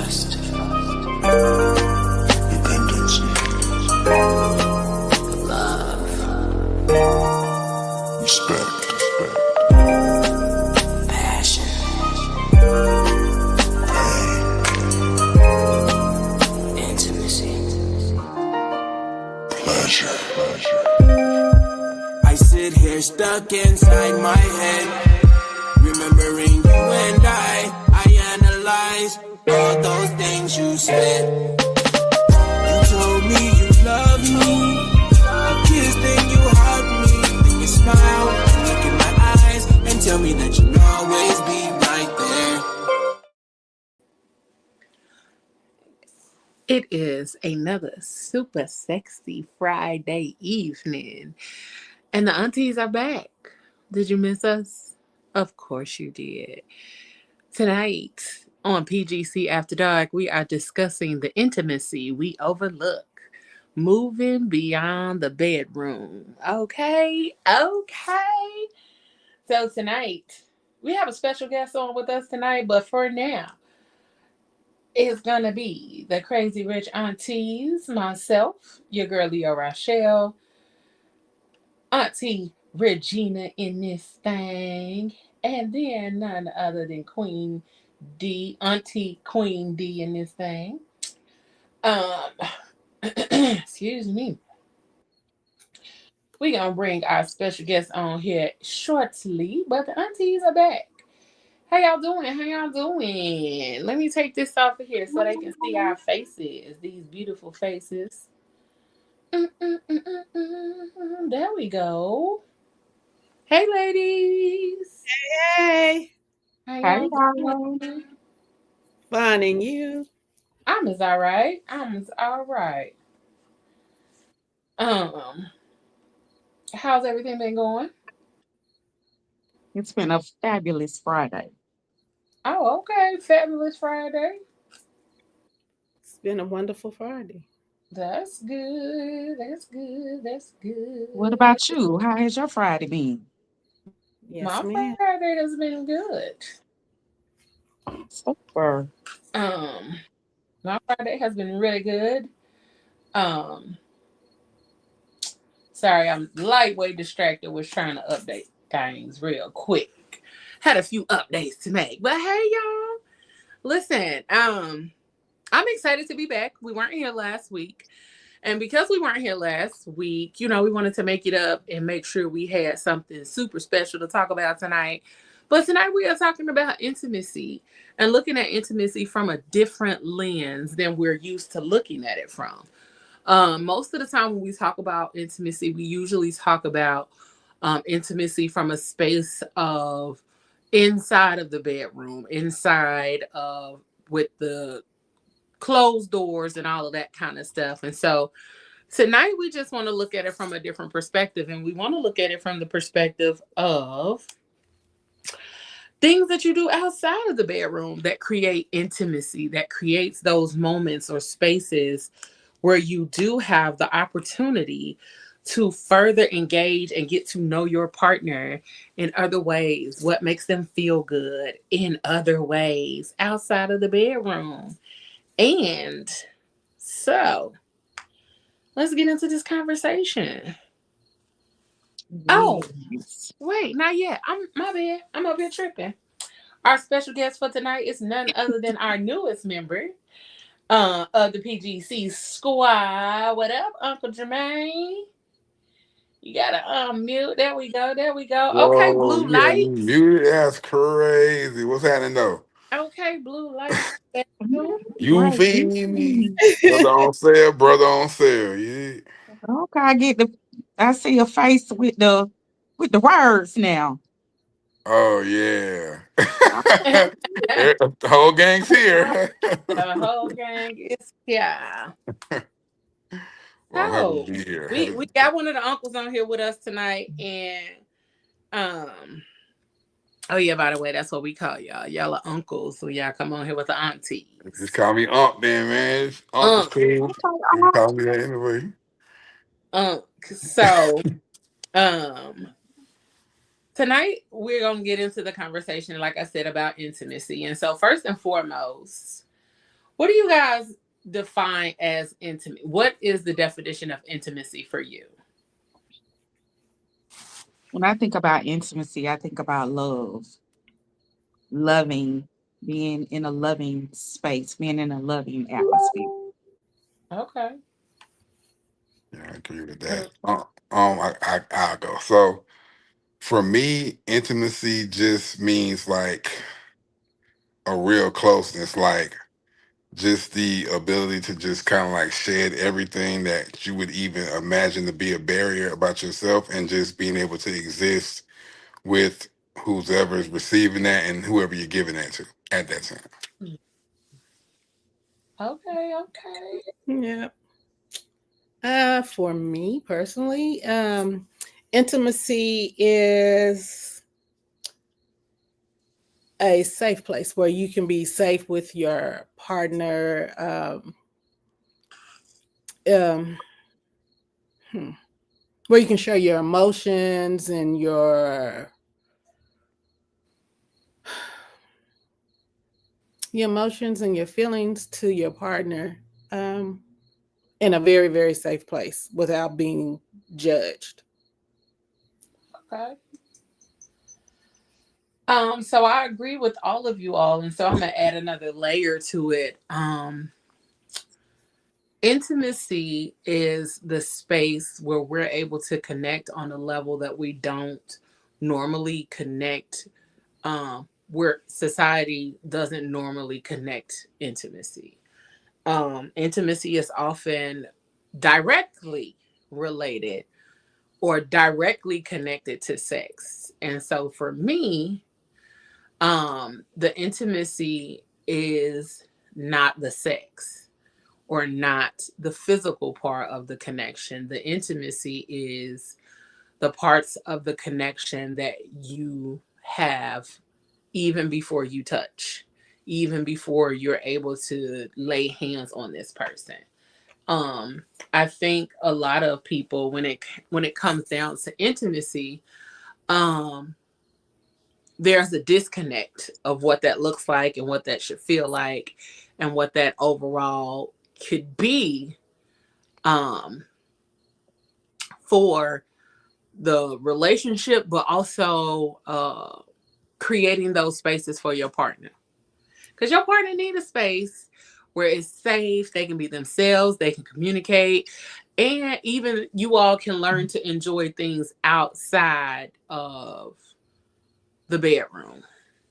trust, dependency, love, respect, passion, pain, intimacy, pleasure. I sit here stuck inside my head, remembering you and I analyze all those things you said. You told me you love me, you kissed and you hugged me, then you smiled, look in my eyes and tell me that you'll always be right there. It is another super sexy Friday evening, and the aunties are back. Did you miss us? Of course you did. Tonight on PGC After Dark, we are discussing the intimacy we overlook, moving beyond the bedroom. Okay. So tonight, we have a special guest on with us tonight, but for now, it's gonna be the Crazy Rich Aunties, myself, your girl Leo Rochelle, Auntie Regina in this thing, and then none other than Queen D, Auntie Queen D in this thing. Um, excuse me. We gonna bring our special guest on here shortly, but the aunties are back. How y'all doing? How y'all doing? Let me take this off of here so they can see our faces. These beautiful faces. There we go. Hey, ladies. Hey, How Hi, y'all y'all. doing? finding you. I'm as all right. I'm as all right. Um, how's everything been going? It's been a fabulous Friday. Oh, okay. Fabulous Friday. It's been a wonderful Friday. That's good. That's good. That's What good. about you? How has your Friday been? Yes, My ma'am. Friday has been good. Super. Um, my Friday has been really good. Um, sorry, I'm lightweight distracted. Was trying to update things real quick. Had a few updates to make, but hey, y'all. Listen, I'm excited to be back. We weren't here last week. And because we weren't here last week, we wanted to make it up and make sure we had something super special to talk about tonight. But tonight we are talking about intimacy and looking at intimacy from a different lens than we're used to looking at it from. Most of the time when we talk about intimacy, we usually talk about intimacy from a space of inside of the bedroom, inside of with the closed doors and all of that kind of stuff. And so tonight we just want to look at it from a different perspective, and we want to look at it from the perspective of things that you do outside of the bedroom that create intimacy, that creates those moments or spaces where you do have the opportunity to further engage and get to know your partner in other ways, what makes them feel good in other ways outside of the bedroom. And so let's get into this conversation. Oh, Yes. wait, not yet. I'm my bad. I'm up here tripping. Our special guest for tonight is none other than our newest member of the PGC squad. What up, Uncle Jermaine? You gotta unmute. There we go. There we go. Okay, Whoa, blue you had me lights. muted. That's crazy. What's happening though? Okay, blue lights. You Right. feed me. Brother on sale, brother on sale. Yeah. Okay, I see a face with the words now. Oh yeah. Okay. The whole gang's here. The whole gang is here. Well, I'm happy to Oh, be here. we got one of the uncles on here with us tonight, and um. Oh yeah, by the way, that's what we call y'all. Y'all are uncles, so y'all come on here with the Just aunties. call me Unc then, man. Unc is Unc, cool. You can call me that anyway. Unc. So, um, tonight we're gonna get into the conversation, like I said, about intimacy. And so, first and foremost, What do you guys define as intimate? What is the definition of intimacy for you? When I think about intimacy, I think about love, loving, being in a loving space, being in a loving atmosphere. Okay. Yeah, I agree with What that. else? I'll go. So for me, intimacy just means like a real closeness, like just the ability to just kind of like shed everything that you would even imagine to be a barrier about yourself, and just being able to exist with whoever is receiving that and whoever you're giving that to at that time. Okay, okay. Yeah. For me personally, intimacy is a safe place where you can be safe with your partner. Um, hmm, where you can share your emotions and your emotions and your feelings to your partner, um, in a very, very safe place without being judged. Okay. So I agree with all of you all, and so I'm gonna add another layer to it. Intimacy is the space where we're able to connect on a level that we don't normally connect, where society doesn't normally connect intimacy. Intimacy is often directly related or directly connected to sex. And so for me, the intimacy is not the sex or not the physical part of the connection. The intimacy is the parts of the connection that you have even before you touch, even before you're able to lay hands on this person. I think a lot of people, when it comes down to intimacy, um there's a disconnect of what that looks like and what that should feel like and what that overall could be, um for the relationship, but also creating those spaces for your partner, because your partner need a space where it's safe, they can be themselves, they can communicate, and even you all can learn to enjoy things outside of the bedroom.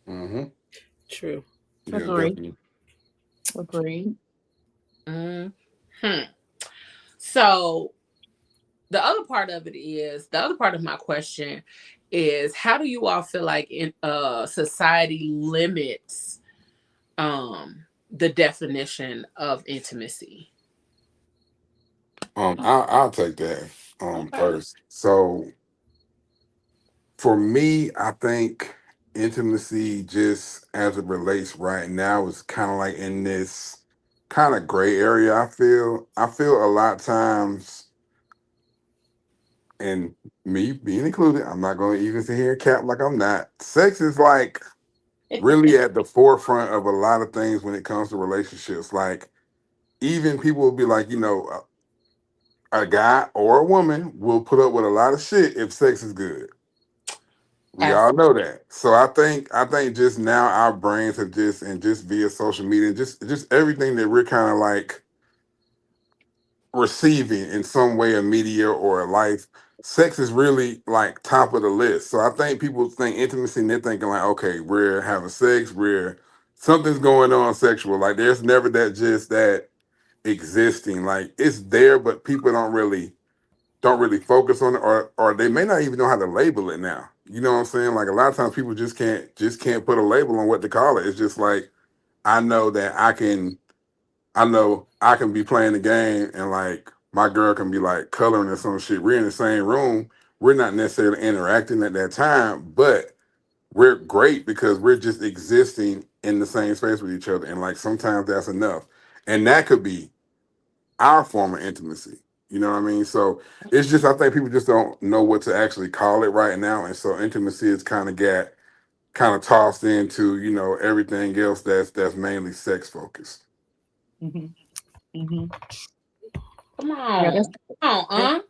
Mm-hmm. True. Yeah, Agree. definitely. Agree. Hmm. So the other part of my question is, how do you all feel like society limits the definition of intimacy? I'll take that Okay. first. So for me, I think intimacy, just as it relates right now, is kind of like in this kind of gray area. I feel a lot of times, and me being included, I'm not going to even sit here and cap like I'm not. Sex is like really at the forefront of a lot of things when it comes to relationships. Like, even people will be like, a guy or a woman will put up with a lot of shit if sex is good. We all Absolutely. know that. So I think just now our brains have just, and just via social media, just everything that we're kind of like receiving in some way of media or life, sex is really like top of the list. So I think people think intimacy and they're thinking like, okay, we're having sex, we're something's going on sexual. Like, there's never that just that existing. Like, it's there, but people don't really focus on it, or they may not even know how to label it now. You know what I'm saying? Like, a lot of times people just can't put a label on what to call it. It's just like, I know that I know I can be playing the game, and like my girl can be like coloring or some shit. We're in the same room. We're not necessarily interacting at that time, but we're great because we're just existing in the same space with each other. And like sometimes that's enough. And that could be our form of intimacy. You know what I mean? So it's just, I think people just don't know what to actually call it right now. And so intimacy is kind of tossed into, everything else that's mainly sex focused. Mhm. Mhm. Come Yeah, on. Come Yeah, on,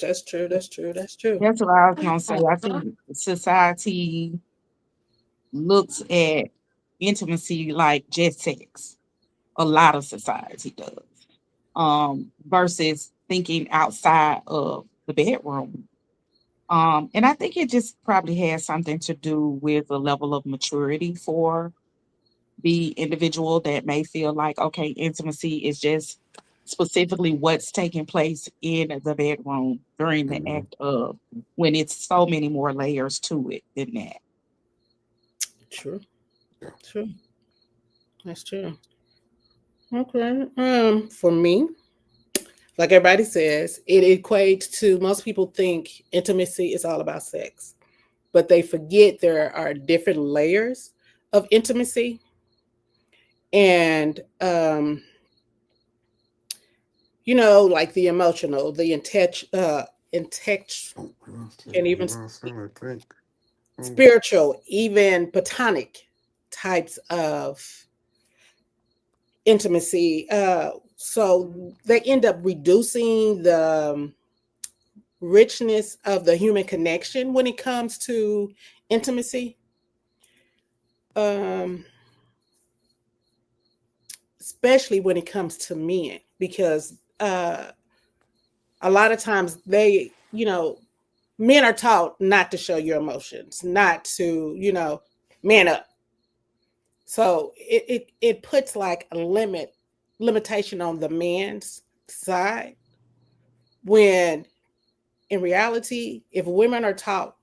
that's true. That's true. That's true. that's what I was Come gonna say. on, I think society looks at intimacy like just sex. A lot of society does. Versus thinking outside of the bedroom. And I think it just probably has something to do with the level of maturity for the individual that may feel like, okay, intimacy is just specifically what's taking place in the bedroom during the Mhm. act of, when it's so many more layers to it than that. True. Yeah. True. That's true. Okay. For me, like everybody says, it equates to most people think intimacy is all about sex, but they forget there are different layers of intimacy. And like the emotional, the Oh, we lost it. can't We even lost speak, him, I think. Oh, spiritual, even platonic types of intimacy. So they end up reducing the richness of the human connection when it comes to intimacy. Um, Especially when it comes to men, because a lot of times men are taught not to show your emotions, not to, man up. So it puts like a limitation on the man's side, when in reality, if women are taught,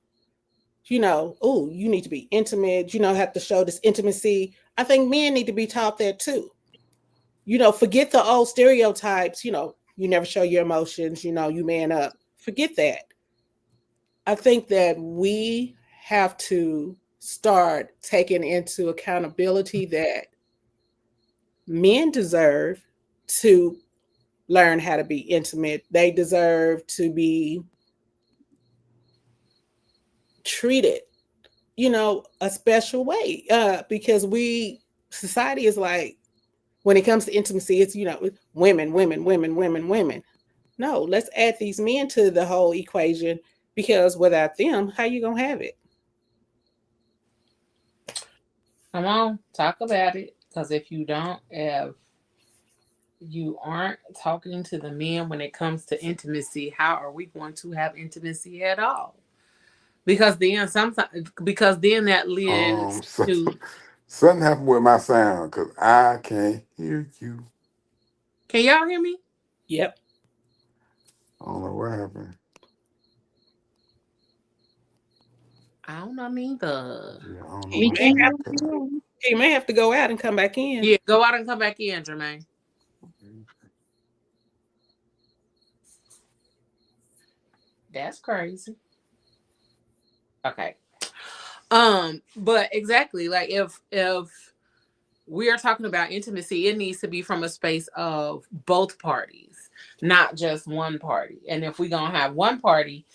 oh, you need to be intimate, have to show this intimacy, I think men need to be taught that too. Forget the old stereotypes, you never show your emotions, you man up. Forget that. I think that we have to start taking into accountability that men deserve to learn how to be intimate. They deserve to be treated, a special way. Because society is like, when it comes to intimacy, it's, women, women, women, women, women. No, let's add these men to the whole equation, because without them, how you gonna have it? come on, talk about it. Because if you aren't talking to the men when it comes to intimacy, how are we going to have intimacy at all? Because then that leads so, to. something happened with my sound because I can't hear you. Can y'all hear me? Yep. I don't know what happened. I don't know neither. Yeah, I don't know He We what may can have happened. to, hear you. he may have to go out and come back in. Yeah, go out and come back in, Jermaine. That's crazy. Okay. But exactly, like if we are talking about intimacy, it needs to be from a space of both parties, not just one party. And if we're gonna have one party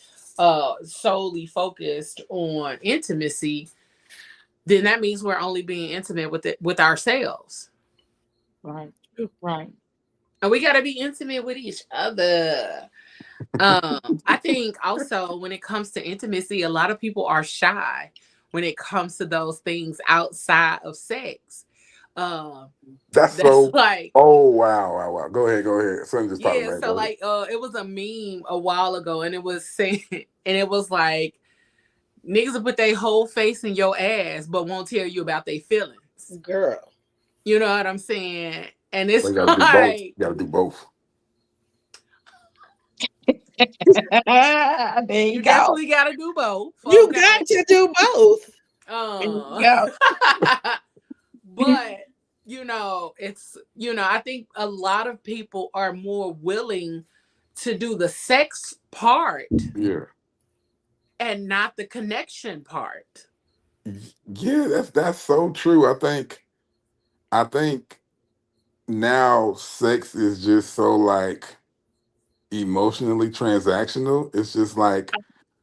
solely focused on intimacy, then that means we're only being intimate with ourselves. Right. Right. And we gotta be intimate with each other. I think also when it comes to intimacy, a lot of people are shy when it comes to those things outside of sex. Um, That's that's so. like, Oh wow, wow, wow. Go ahead, go ahead. Something just popped in yeah, my head. so Go ahead. like it was a meme a while ago, and it was saying and it was like, niggas will put their whole face in your ass but won't tell you about their feelings. Girl. You know what I'm saying? And So it's you got to do both. like, You got to do both. There you you go. definitely gotta do both. You Okay. got to do both. There you Um go. but I think a lot of people are more willing to do the sex part Yeah, and not the connection part. yeah. That's so true. I think now sex is just so like emotionally transactional. It's just like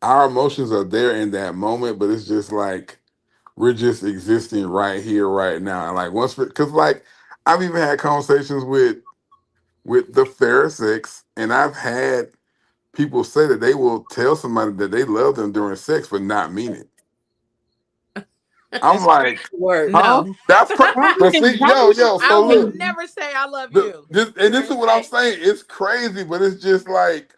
our emotions are there in that moment, but it's just like we're just existing right here, right now. And like once, because like I've even had conversations with the fair sex, and I've had people say that they will tell somebody that they love them during sex, but not mean it. I'm That's crazy like, word. huh? No, That's crazy. Don't But even, see, don't even yo, I so would look, say. never say I love you and this during is what I'm sex. saying. It's crazy, but it's just like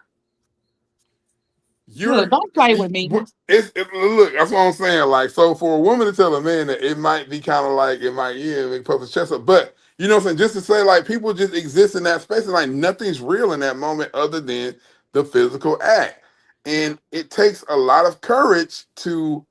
Look, you're. don't play with me. Look. That's what I'm saying. Like, so for a woman to tell a man that it might be kind of like it might, yeah, make puff his chest up, but you know what I'm saying. Just to say, like, people just exist in that space, and like nothing's real in that moment other than the physical act, Yeah. and it takes a lot of courage to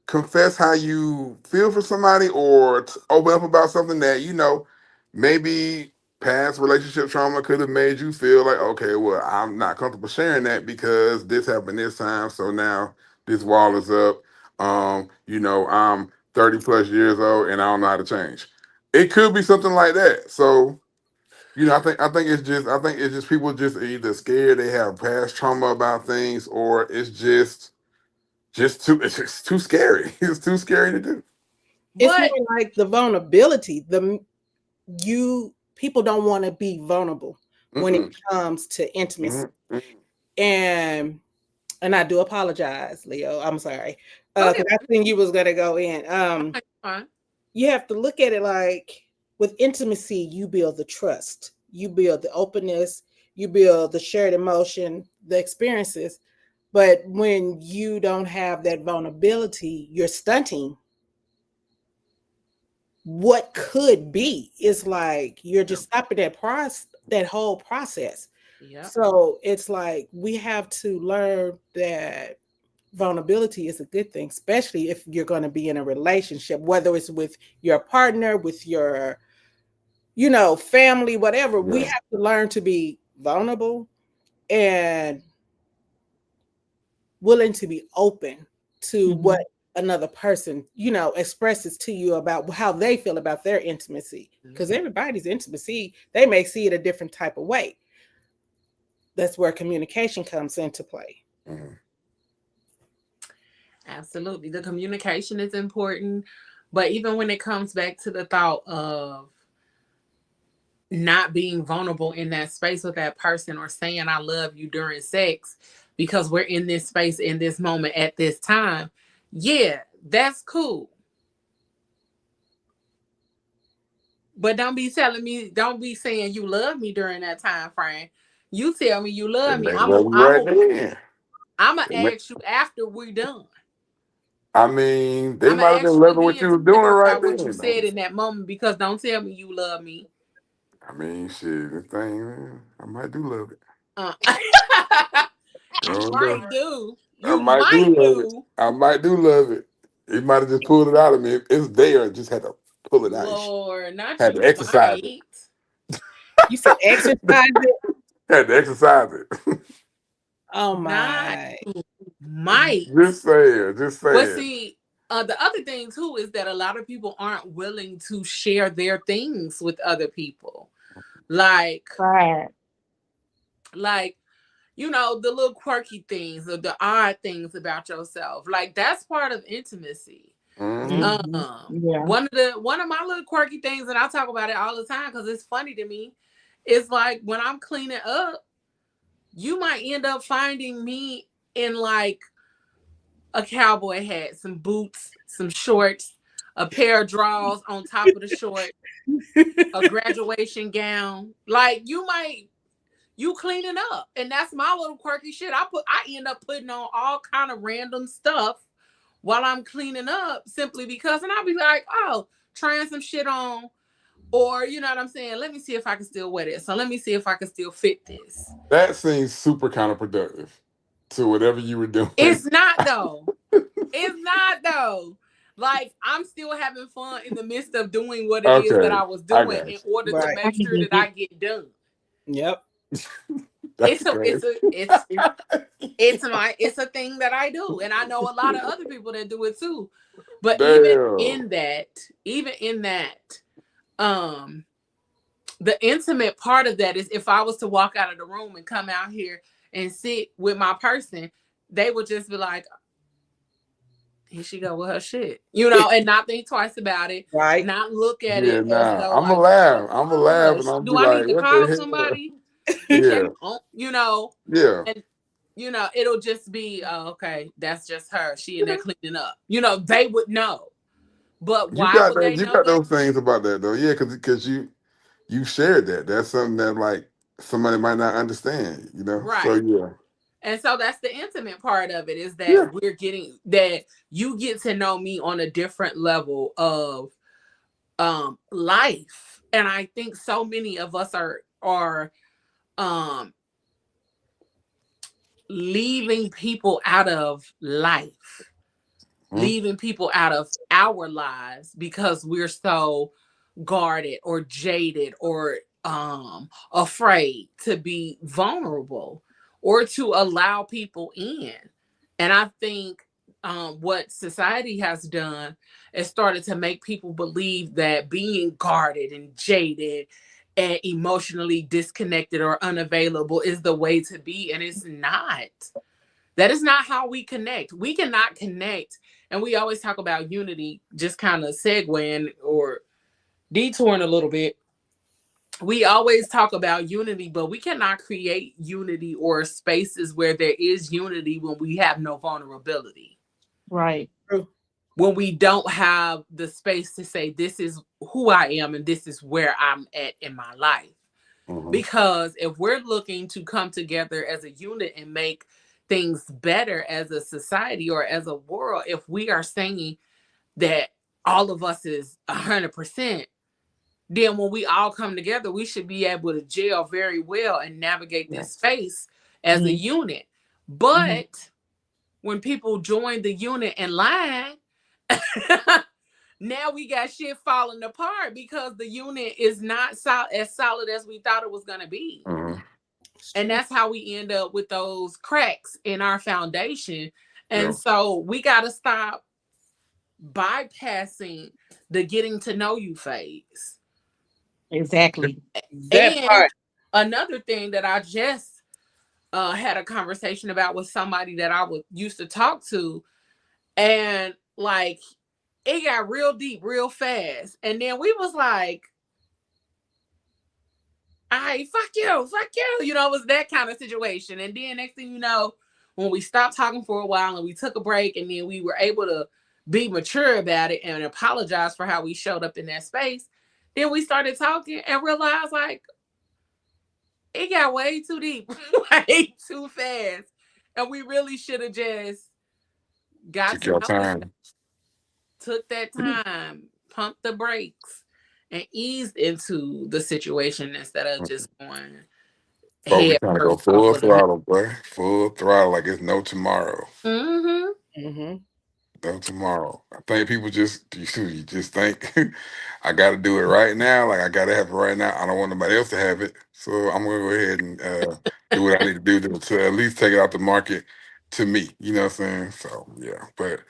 confess how you feel for somebody or to open up about something that maybe past relationship trauma could have made you feel like, okay, well, I'm not comfortable sharing that because this happened this time, so now this wall is up. I'm 30 plus years old and I don't know how to change. It could be something like that. So I think it's just people just either scared, they have past trauma about things, or it's it's just too scary. It's too scary to do. It's more But like the vulnerability. You people don't want to be vulnerable when it Mm-mm. comes to intimacy. Mm-mm. And I do apologize, Leo. I'm sorry. go Because ahead. I think you was gonna go in. Fine. You have to look at it like with intimacy, you build the trust, you build the openness, you build the shared emotion, the experiences. But when you don't have that vulnerability, you're stunting what could be. It's like you're Yep. just stopping that whole process. Yep. So it's like we have to learn that vulnerability is a good thing, especially if you're going to be in a relationship, whether it's with your partner, with your, family, whatever. We Yeah. have to learn to be vulnerable and willing to be open to what Mhm. another person, expresses to you about how they feel about their intimacy. Because everybody's intimacy, they may see it a different type of way. That's where communication comes into play. Mhm. Absolutely. The communication is important. But even when it comes back to the thought of not being vulnerable in that space with that person or saying I love you during sex because we're in this space in this moment at this time, yeah, that's cool. But don't be saying you love me during that time frame. You tell me you They love me. may love you right then. I'm gonna They may- ask you after we're done. I mean, they I'm gonna might have been ask you loving what again you to were doing clarify right what you then, though. said in that moment because don't tell me you love me. I mean, shit, the thing, man, I might do love it. Uh, I you don't know. might do. I You might do might love it. do. I might do love it. He might have just pulled it out of me. It's there, just had to pull it out. Lord, not Had to you exercise it. might. You said exercise it. Had to exercise it. Oh Not my. might. Just saying. Just But saying. see, the other thing too is that a lot of people aren't willing to share their things with other people. Like, Right. like, the little quirky things or the odd things about yourself. Like that's part of intimacy. Mm-hmm. Mhm. Yeah. One of my little quirky things, and I talk about it all the time because it's funny to me, is like when I'm cleaning up, you might end up finding me in like a cowboy hat, some boots, some shorts, a pair of drawers on top of the short, a graduation gown. Like you cleaning up, and that's my little quirky shit. I end up putting on all kind of random stuff while I'm cleaning up simply because, and I'll be like, oh, trying some shit on, or you know what I'm saying. Let me see if I can still wear this. So let me see if I can still fit this. That seems super counterproductive to whatever you were doing. It's not though. It's not though. Like I'm still having fun in the midst of doing what it is that Okay. I was I doing got in you. order to Right. I make can sure dig that I it. get done. Yep. That's It's crazy. a it's a thing that I do, and I know a lot of other people that do it too. But Damn. even in that, um, the intimate part of that is if I was to walk out of the room and come out here and sit with my person, they would just be like, here she go with her shit, you know, and not think twice about it, Right. not look at Yeah, it as nah. though I'm like, gonna laugh. I'm gonna laugh, and gosh, I'm be do I need like, to "What call the hell?" somebody to Yeah, check on, you know, yeah. and you know, it'll just be, oh, okay, that's just her. She in there cleaning up. You know, they would know. But You why got would that. they You know got that? those things about that though. Yeah, because you shared that. That's something that like somebody might not understand. You know. So Right. yeah, And so that's the intimate part of it, is yeah. that we're getting that you get to know me on a different level of life. And I think so many of us are um leaving people out of life, Mhm. leaving people out of our lives because we're so guarded or jaded or afraid to be vulnerable or to allow people in. And I think what society has done is started to make people believe that being guarded and jaded and emotionally disconnected or unavailable is the way to be, and it's not. That is not how we connect. We cannot connect. And we always talk about unity, just kind of segueing or detouring a little bit. We always talk about unity, but we cannot create unity or spaces where there is unity when we have no vulnerability. Right. True. When we don't have the space to say, this is who I am and this is where I'm at in my life. Mhm. Because if we're looking to come together as a unit and make things better as a society or as a world, if we are saying that all of us is 100%, then when we all come together, we should be able to gel very well and navigate Yeah. this space as a Mhm. unit. Mhm. But when people join the unit and line, now we got shit falling apart because the unit is not as solid as we thought it was going to be. Mhm. It's And true. that's how we end up with those cracks in our foundation. Yeah. And so we got to stop bypassing the getting to know you phase. Exactly. That And part. another thing that I just had a conversation about with somebody that I would used to talk to, and like it got real deep real fast, and then we was like, "I fuck you," you know, it was that kind of situation. And then next thing you know, when we stopped talking for a while and we took a break, and then we were able to be mature about it and apologize for how we showed up in that space, then we started talking and realized like it got way too deep, way too fast. And we really should have just got Took to your know each other, time. took that time, pumped the brakes, and eased into the situation instead of just going Folks be head trying to go first off full of the mouth. throttle, boy. Full throttle like it's no tomorrow. Mm-hmm. Mm-hmm. No tomorrow. I think people you just think I got to do it right now. Like I got to have it right now. I don't want nobody else to have it, so I'm gonna go ahead and do what I need to do to at least take it out the market to me. You know what I'm saying? So yeah, but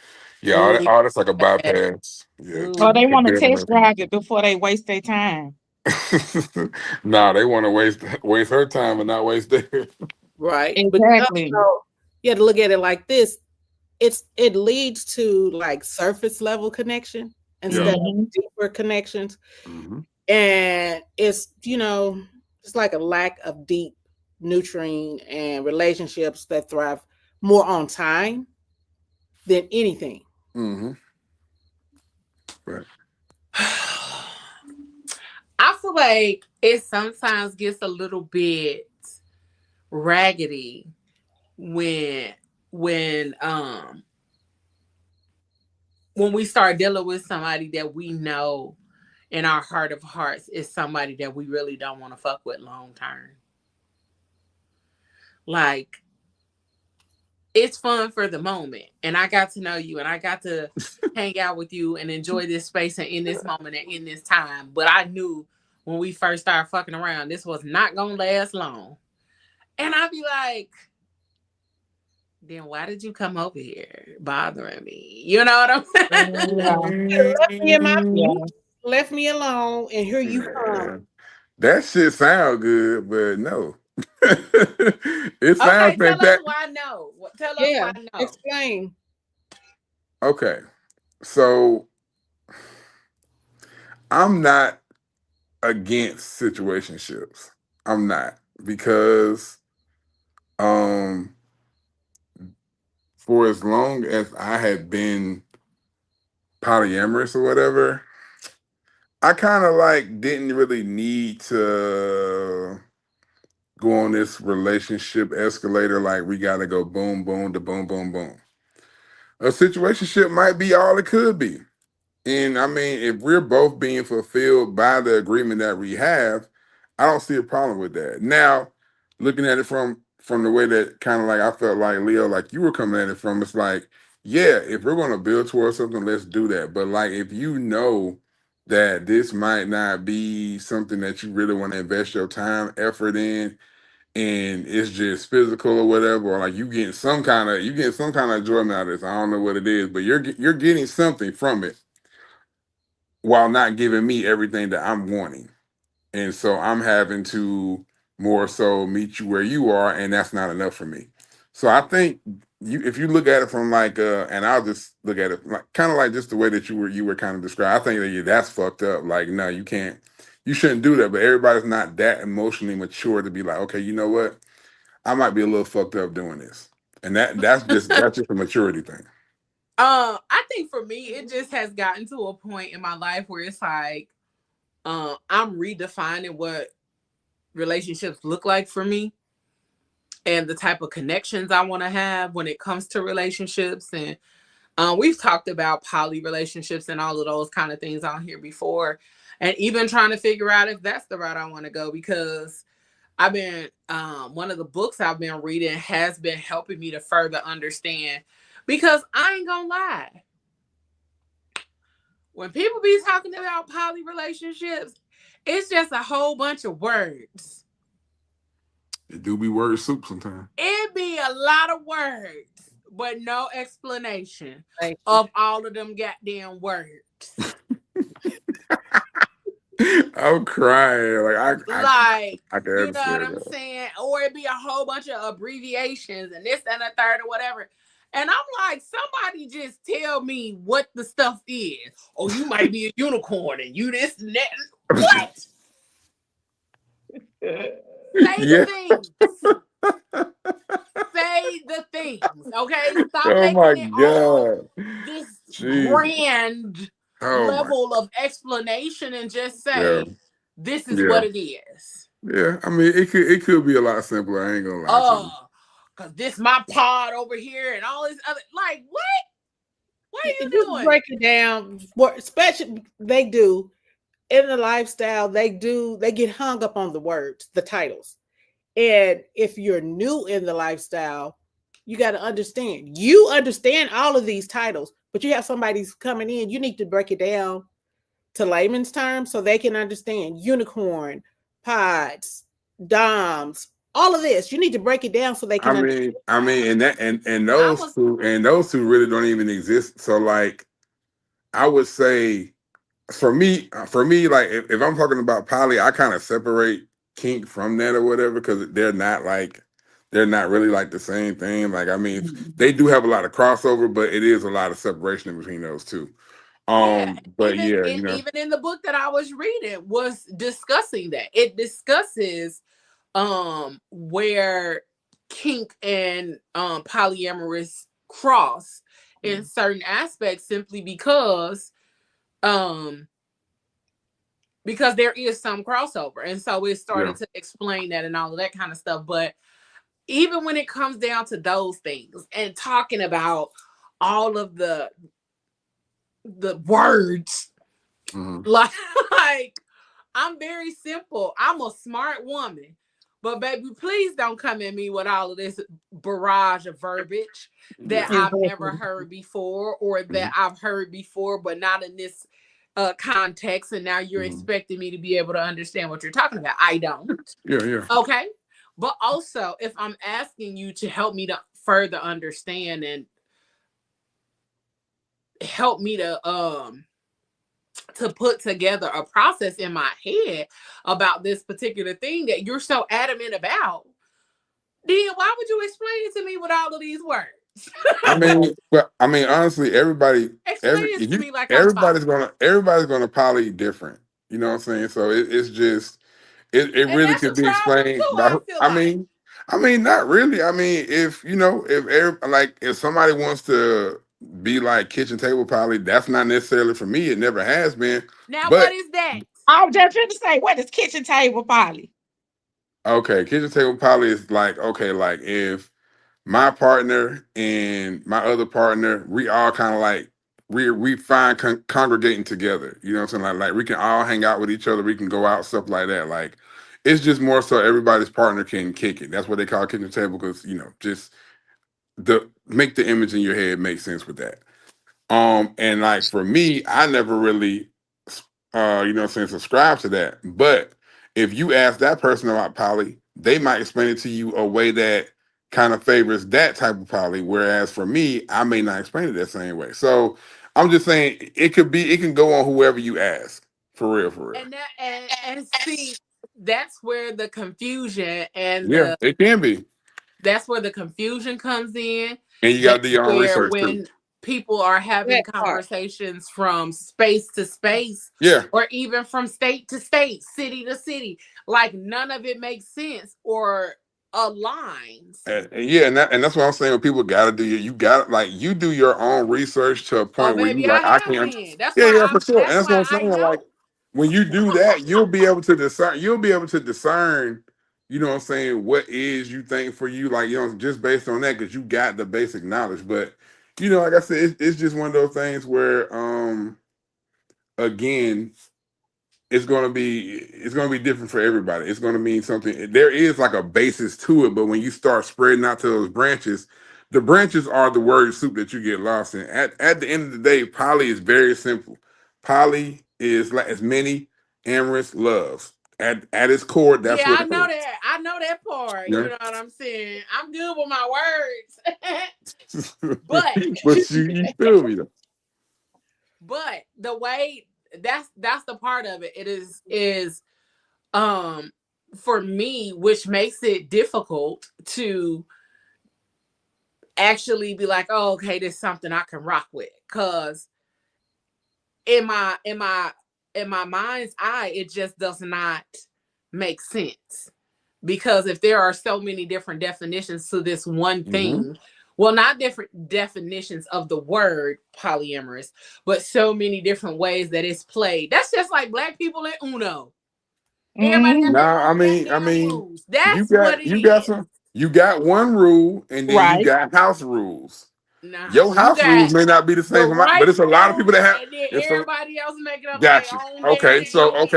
yeah, Ooh, we all that's like a got that. bypass. Yeah, Ooh, Or they it want to definitely. test drive it before they waste their time. Nah, they want to waste her time and not waste theirs. Right. But Exactly. also, you have to look at it like this. It leads to like surface level connection Yeah. instead of Hmm. deeper connections. Hmm. And it's, it's like a lack of deep nurturing and relationships that thrive more on time than anything. Hmm. Right. I feel like it sometimes gets a little bit raggedy when when um when we start dealing with somebody that we know in our heart of hearts is somebody that we really don't want to fuck with long term. Like, it's fun for the moment, and I got to know you, and I got to hang out with you and enjoy this space and in this moment and in this time. But I knew when we first started fucking around, this was not gonna last long. And I'd be like, then why did you come over here bothering me? You know what I'm saying? Yeah. You left me in my peace, Yeah. left me alone, and here you come. Yeah. That shit sound good, but no. It sounds Okay, tell us fantastic. why no. Tell us why Yeah, no. explain. Okay, so I'm not against situationships. I'm not, because um for as long as I had been polyamorous or whatever, I kind of like didn't really need to go on this relationship escalator like we got to go boom boom to boom boom boom. A situationship might be all it could be. And I mean, if we're both being fulfilled by the agreement that we have, I don't see a problem with that. Now, looking at it from the way that kind of like I felt like Leo, like you were coming at it from, it's like, yeah, if we're gonna build towards something, let's do that. But like if you know that this might not be something that you really want to invest your time, effort in, and it's just physical or whatever, or like you getting some kind of enjoyment out of this. I don't know what it is, but you're getting something from it while not giving me everything that I'm wanting. And so I'm having to more so meet you where you are, and that's not enough for me. So I think if you look at it from like and I'll just look at it like kind of like just the way that you were kind of described. I think that that's fucked up. Like, no, you shouldn't do that. But everybody's not that emotionally mature to be like, okay, you know what? I might be a little fucked up doing this. And that's just a maturity thing. I think for me, it just has gotten to a point in my life where it's like, I'm redefining what relationships look like for me and the type of connections I want to have when it comes to relationships. And we've talked about poly relationships and all of those kind of things on here before, and even trying to figure out if that's the route I want to go, because I've been one of the books I've been reading has been helping me to further understand, because I ain't gonna lie, when people be talking about poly relationships, it's just a whole bunch of words. It do be word soup sometimes. It be a lot of words, but no explanation of all of them goddamn words. I'm crying. I can You know what understand I'm that. saying? Or it be a whole bunch of abbreviations and this and a third or whatever. And I'm like, somebody just tell me what the stuff is. Oh, you might be a unicorn and you this and that. What? Say the Yeah. things. Say the things. Okay? Stop Oh making my it all God. this Jesus. grand Oh my. level of explanation and just Yeah. say, this is Yeah. what it is. Yeah. I mean, it could be a lot simpler. I ain't gonna lie to you. Cause this my pod over here and all this other, like, what? What are you Just doing? break it down. Especially they do in the lifestyle. They get hung up on the words, the titles. And if you're new in the lifestyle, you got to understand. You understand all of these titles, but you have somebody's coming in. You need to break it down to layman's terms so they can understand unicorn, pods, doms, all of this. You need to break it down so they I can mean, understand. I mean, and I those was two really don't even exist. So like, I would say for me, like if I'm talking about poly, I kind of separate kink from that or whatever, because they're not really like the same thing. Like, I mean, they do have a lot of crossover, but it is a lot of separation between those two. Yeah, But yeah, you know, even in the book that I was reading was discussing that. It discusses where kink and polyamorous cross in certain aspects, simply because there is some crossover. And so it yeah. started to explain that and all of that kind of stuff. But even when it comes down to those things and talking about all of the words, Mhm. like I'm very simple. I'm a smart woman. But baby, please don't come at me with all of this barrage of verbiage that Yeah. I've never heard before, or that Mhm. I've heard before, but not in this context. And now you're Mhm. expecting me to be able to understand what you're talking about. I don't. Yeah, yeah. Okay. But also, if I'm asking you to help me to further understand and help me to put together a process in my head about this particular thing that you're so adamant about, then why would you explain it to me with all of these words? I mean, but I mean, honestly, Explain it to me like I'm five. everybody's gonna poly different. You know what I'm saying? So it's just it And really that's could a be problem explained too, by. I feel I like. mean, not really. I mean, if you know, if somebody wants to be like kitchen table poly, that's not necessarily for me. It never has been. Now, what But is that? I was just going to say, what is kitchen table poly? okay, kitchen table poly is like okay, like if my partner and my other partner, we all kind of like we find congregating together. You know what I'm saying? Like we can all hang out with each other. We can go out, stuff like that. Like it's just more so everybody's partner can kick it. That's what they call kitchen table because you know just the make the image in your head make sense with that. And like for me, I never really, you know what I'm saying, subscribe to that. But if you ask that person about poly, they might explain it to you a way that kind of favors that type of poly. Whereas for me, I may not explain it that same way. So I'm just saying it can go on whoever you ask. For real, for real. And that and see, that's where the confusion and Yeah, the it can be. that's where the confusion comes in. And you gotta That's do your own where research too. when people are having That part. conversations from space to space Yeah. or even from state to state, city to city, like none of it makes sense or aligns. And yeah, and that's what I'm saying. When people got to do you got like you do your own research to a Oh point where you baby, like I I have can't. been. That's Yeah, why yeah, for sure. And that's that's what why I'm I saying. Like know. when you do that, you'll be able to discern. You'll be able to discern. You know what I'm saying? What is you think for you? Like you know, just based on that, because you got the basic knowledge. But you know, like I said, it's just one of those things where, again, it's gonna be different for everybody. It's gonna mean something. There is like a basis to it, but when you start spreading out to those branches, the branches are the word soup that you get lost in. At the end of the day, poly is very simple. Poly is like as many amorous loves. At its core, that's Yeah, what I it know that. I know that part. You know what I'm saying? I'm good with my words. is. but But you feel me though. but the way that's the part of it. It is um for me, which makes it difficult to actually be like, oh, okay, this is something I can rock with. Cause in my mind's eye, it just does not make sense. Because if there are so many different definitions to this one Hmm. thing, well, not different definitions of the word polyamorous, but so many different ways that it's played. That's just like black people in Uno. Everybody got their Mm-hmm. Now, own I goddamn mean, rules. That's what it is. you got one rule, and then you Right. got house rules. Nah, Your you house rules got may not be the the same for my, but right it's a lot of people that rules, have. and then It's a everybody else making up their gotcha. own Okay, damn so rules.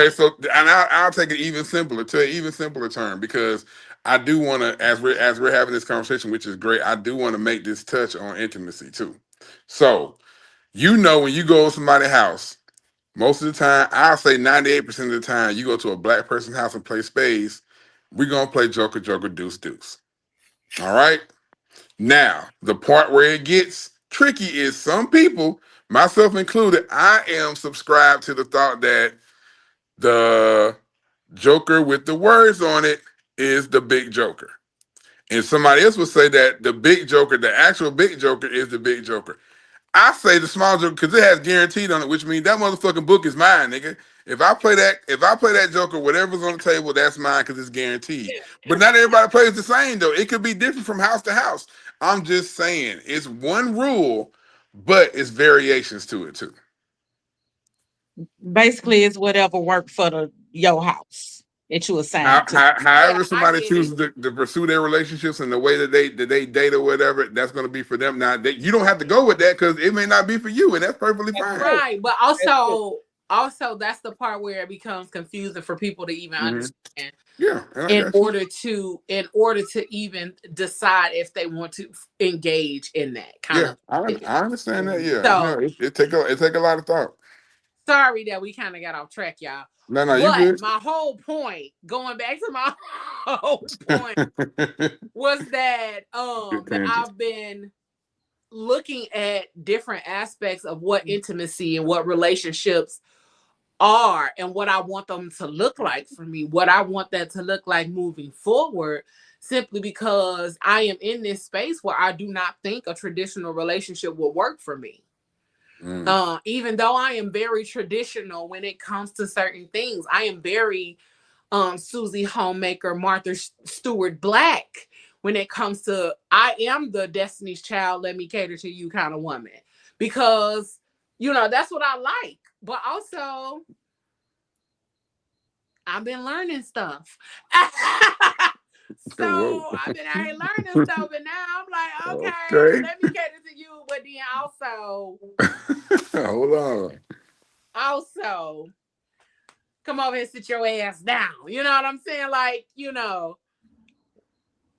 and I'll take it even simpler to an even simpler term because I do want to, as we're having this conversation, which is great. I do want to make this touch on intimacy too. So you know when you go to somebody's house, most of the time, I'll say 98% of the time, you go to a black person's house and play spades. We're gonna play Joker, Joker, Deuce, Deuce. All right. Now, the part where it gets tricky is some people, myself included, I am subscribed to the thought that the Joker with the words on it is the big Joker. And somebody else would say that the big Joker, the actual big Joker, is the big Joker. I say the small Joker because it has guaranteed on it, which means that motherfucking book is mine, nigga. If I play that Joker, whatever's on the table, that's mine because it's guaranteed. But not everybody plays the same though. It could be different from house to house. I'm just saying it's one rule, but it's variations to it too. Basically, it's whatever worked for your house that you assigned to. Yeah, However I somebody get it. chooses to pursue their relationships and the way that they date or whatever, that's going to be for them. Now, you don't have to go with that because it may not be for you, and that's perfectly That's fine. true. Right, but That's true. also that's the part where it becomes confusing for people to even Hmm. understand Yeah, and I got you. in order to even decide if they want to engage in that kind Yeah, of I understand that. Yeah, you know, so it take a lot of thought. sorry that we kind of got off track, y'all. No, you But good. my whole point, going back to my whole point, was that Good that tangent. I've been looking at different aspects of what intimacy and what relationships are and what I want them to look like for me, what I want that to look like moving forward, simply because I am in this space where I do not think a traditional relationship will work for me. Even though I am very traditional when it comes to certain things, I am very Susie Homemaker, Martha Stewart Black when it comes to I am the Destiny's Child, let me cater to you kind of woman, because that's what I like. But also, I've been learning stuff. So I've been out here learning stuff, and now I'm like, okay, let me cater to you, but then also, hold on. Also, come over and sit your ass down. You know what I'm saying? Like,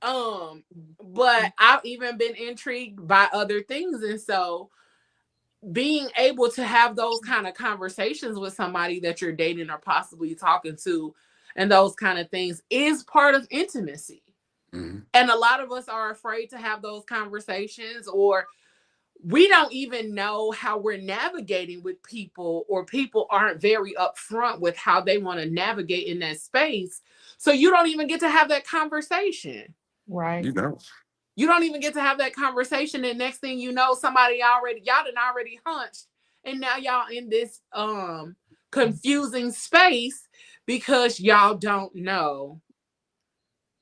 but I've even been intrigued by other things, and so being able to have those kind of conversations with somebody that you're dating or possibly talking to and those kind of things is part of intimacy. Mm-hmm. And a lot of us are afraid to have those conversations, or we don't even know how we're navigating with people, or people aren't very upfront with how they want to navigate in that space. So you don't even get to have that conversation. Right. You don't even get to have that conversation. And next thing you know, y'all done already hunched. And now y'all in this confusing space because y'all don't know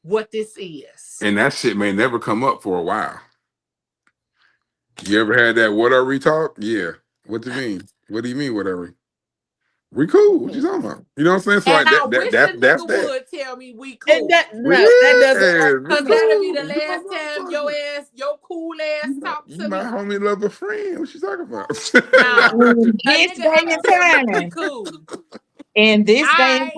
what this is. And that shit may never come up for a while. You ever had that what are we talk? Yeah. What do you mean? What do you mean, what are we? We cool. What you talking about? You know what I'm saying? So and like I wish the nigga would tell me we cool. And that doesn't. Because that'll be the last time your cool ass talk to me. My homie love a friend. What you talking about? This day and time. Cool. In this day and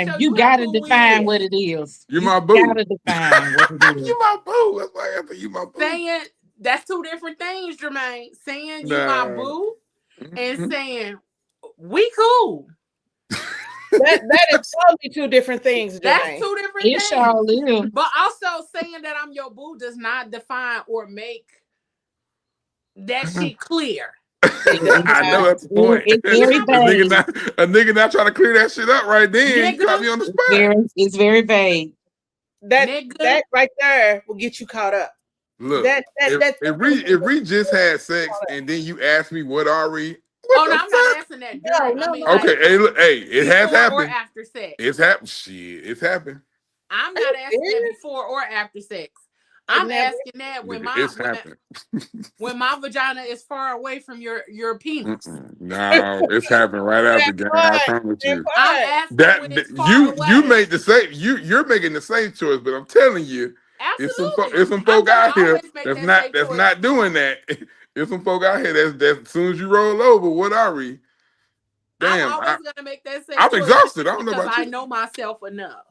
time, you gotta define what it is. You're my boo. You gotta define what it is. You my boo. That's why I say you my boo. Saying that's two different things, Jermaine. Saying you my boo and saying we cool. That is totally two different things, Jermaine. That's two different things. Sure is. But also saying that I'm your boo does not define or make that shit clear. I know that's the point. It's very vague. A nigga not trying to clear that shit up right then. You got me on the spot. It's very vague. That right there will get you caught up. Look, if we just had sex and then you ask me what are we? I'm not asking that. No. Okay, it has happened. Or after sex. It's happened. Shit, it's happened. I'm not asking that before or after sex. I'm asking that when my vagina is far away from your penis. No, it's happening right after game. I promise you. I'm asking when it's far away. You make the same. You're making the same choice, but I'm telling you, absolutely, it's some folk out here that's not doing that. There's some folk out here that's as soon as you roll over, what are we? Damn, I'm always gonna make that same I'm choice exhausted. I don't know because about you. I know myself enough.